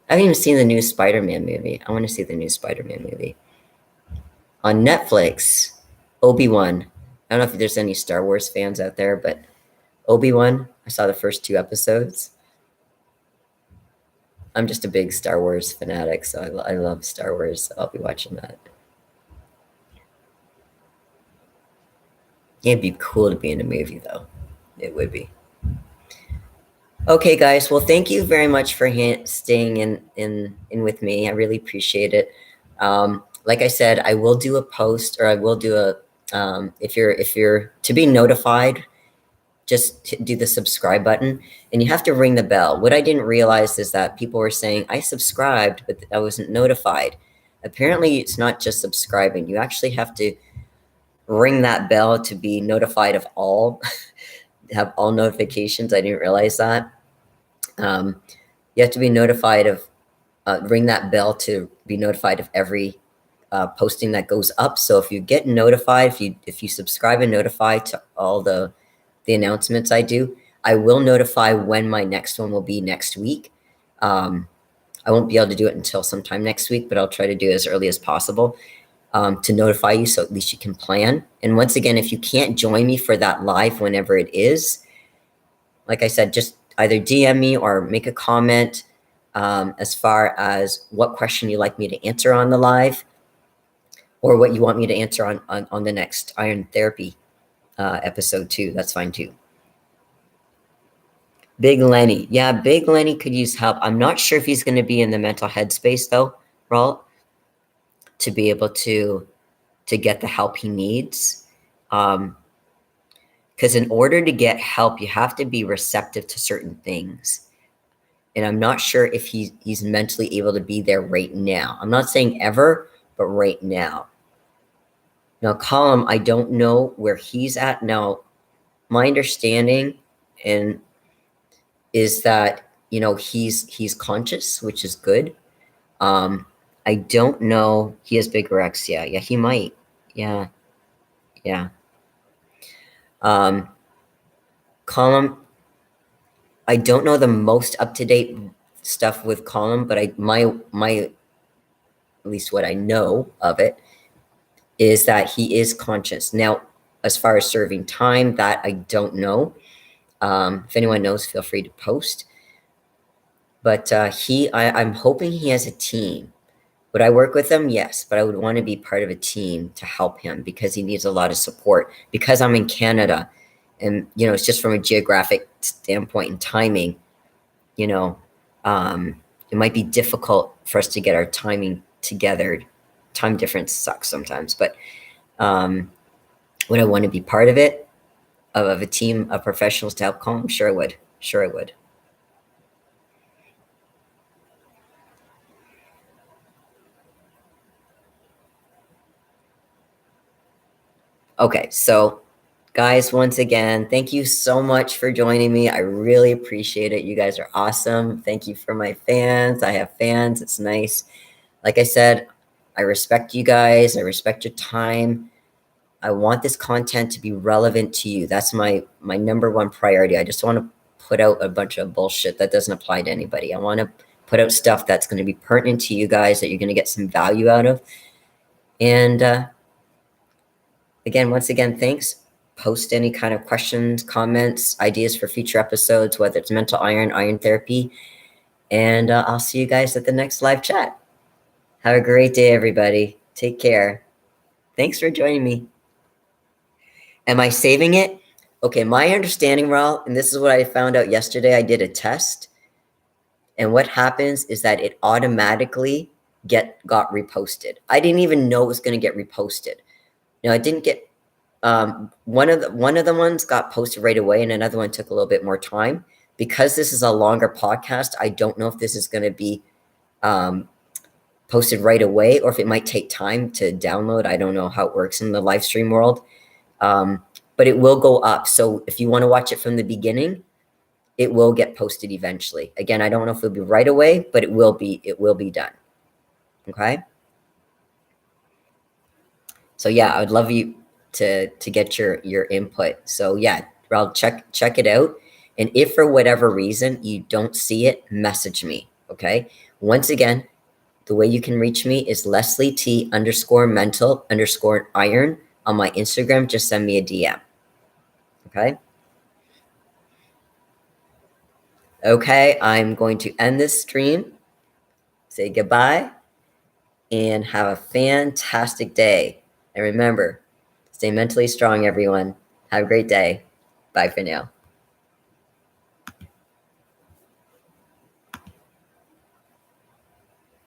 I haven't even seen the new Spider-Man movie. I want to see the new Spider-Man movie. On Netflix, Obi-Wan. I don't know if there's any Star Wars fans out there, but Obi-Wan, I saw the first 2 episodes. I'm just a big Star Wars fanatic, so I love Star Wars. So I'll be watching that. It'd be cool to be in a movie, though. It would be. Okay, guys. Well, thank you very much for staying in with me. I really appreciate it. Like I said, I will do a post, or I will do a if you're to be notified, just do the subscribe button, and you have to ring the bell. What I didn't realize is that people were saying I subscribed, but I wasn't notified. Apparently, it's not just subscribing. You actually have to ring that bell to be notified of all have all notifications. I didn't realize that. You have to be notified of ring that bell to be notified of every posting that goes up. So if you get notified, if you subscribe and notify to all the announcements I do, I will notify when my next one will be next week. I won't be able to do it until sometime next week, but I'll try to do it as early as possible to notify you, so at least you can plan. And once again, if you can't join me for that live whenever it is, like I said, just either DM me or make a comment as far as what question you'd like me to answer on the live, or what you want me to answer on the next Iron Therapy episode too. That's fine too. Big Lenny. Yeah, Big Lenny could use help. I'm not sure if he's going to be in the mental headspace though, Raul, to be able to get the help he needs. Because in order to get help, you have to be receptive to certain things. And I'm not sure if he's mentally able to be there right now. I'm not saying ever, but right now. Now, Colum, I don't know where he's at now. My understanding is that, you know, he's conscious, which is good. I don't know. He has bigorexia. Yeah, he might. Yeah. Colum, I don't know the most up-to-date stuff with Colum, but my at least what I know of it is that he is conscious. Now, as far as serving time, that I don't know. If anyone knows, feel free to post. But I'm hoping he has a team. Would I work with him? Yes, but I would want to be part of a team to help him because he needs a lot of support. Because I'm in Canada, and you know, it's just from a geographic standpoint and timing, you know, it might be difficult for us to get our timing together. Time difference sucks sometimes, but would I want to be part of it, of a team of professionals to help Colum? Sure I would. Okay, so guys, once again, thank you so much for joining me. I really appreciate it. You guys are awesome. Thank you for my fans. I have fans. It's nice. Like I said, I respect you guys. I respect your time. I want this content to be relevant to you. That's my number one priority. I just want to put out a bunch of bullshit that doesn't apply to anybody. I want to put out stuff that's going to be pertinent to you guys, that you're going to get some value out of. And again, once again, thanks. Post any kind of questions, comments, ideas for future episodes, whether it's mental iron therapy. And I'll see you guys at the next live chat. Have a great day, everybody. Take care. Thanks for joining me. Am I saving it? Okay, my understanding, Raul, and this is what I found out yesterday. I did a test. And what happens is that it automatically got reposted. I didn't even know it was going to get reposted. Now, I didn't get one of the ones got posted right away, and another one took a little bit more time. Because this is a longer podcast, I don't know if this is going to be posted right away or if it might take time to download. I don't know how it works in the live stream world, but it will go up. So if you want to watch it from the beginning, it will get posted eventually. Again, I don't know if it'll be right away, but it will be done. Okay. So yeah, I would love you to get your input. So yeah, I'll check it out. And if for whatever reason you don't see it, message me. Okay. Once again, the way you can reach me is Leslie T _mental _iron on my Instagram. Just send me a DM. Okay. Okay. I'm going to end this stream, say goodbye, and have a fantastic day. And remember, stay mentally strong, everyone. Have a great day. Bye for now.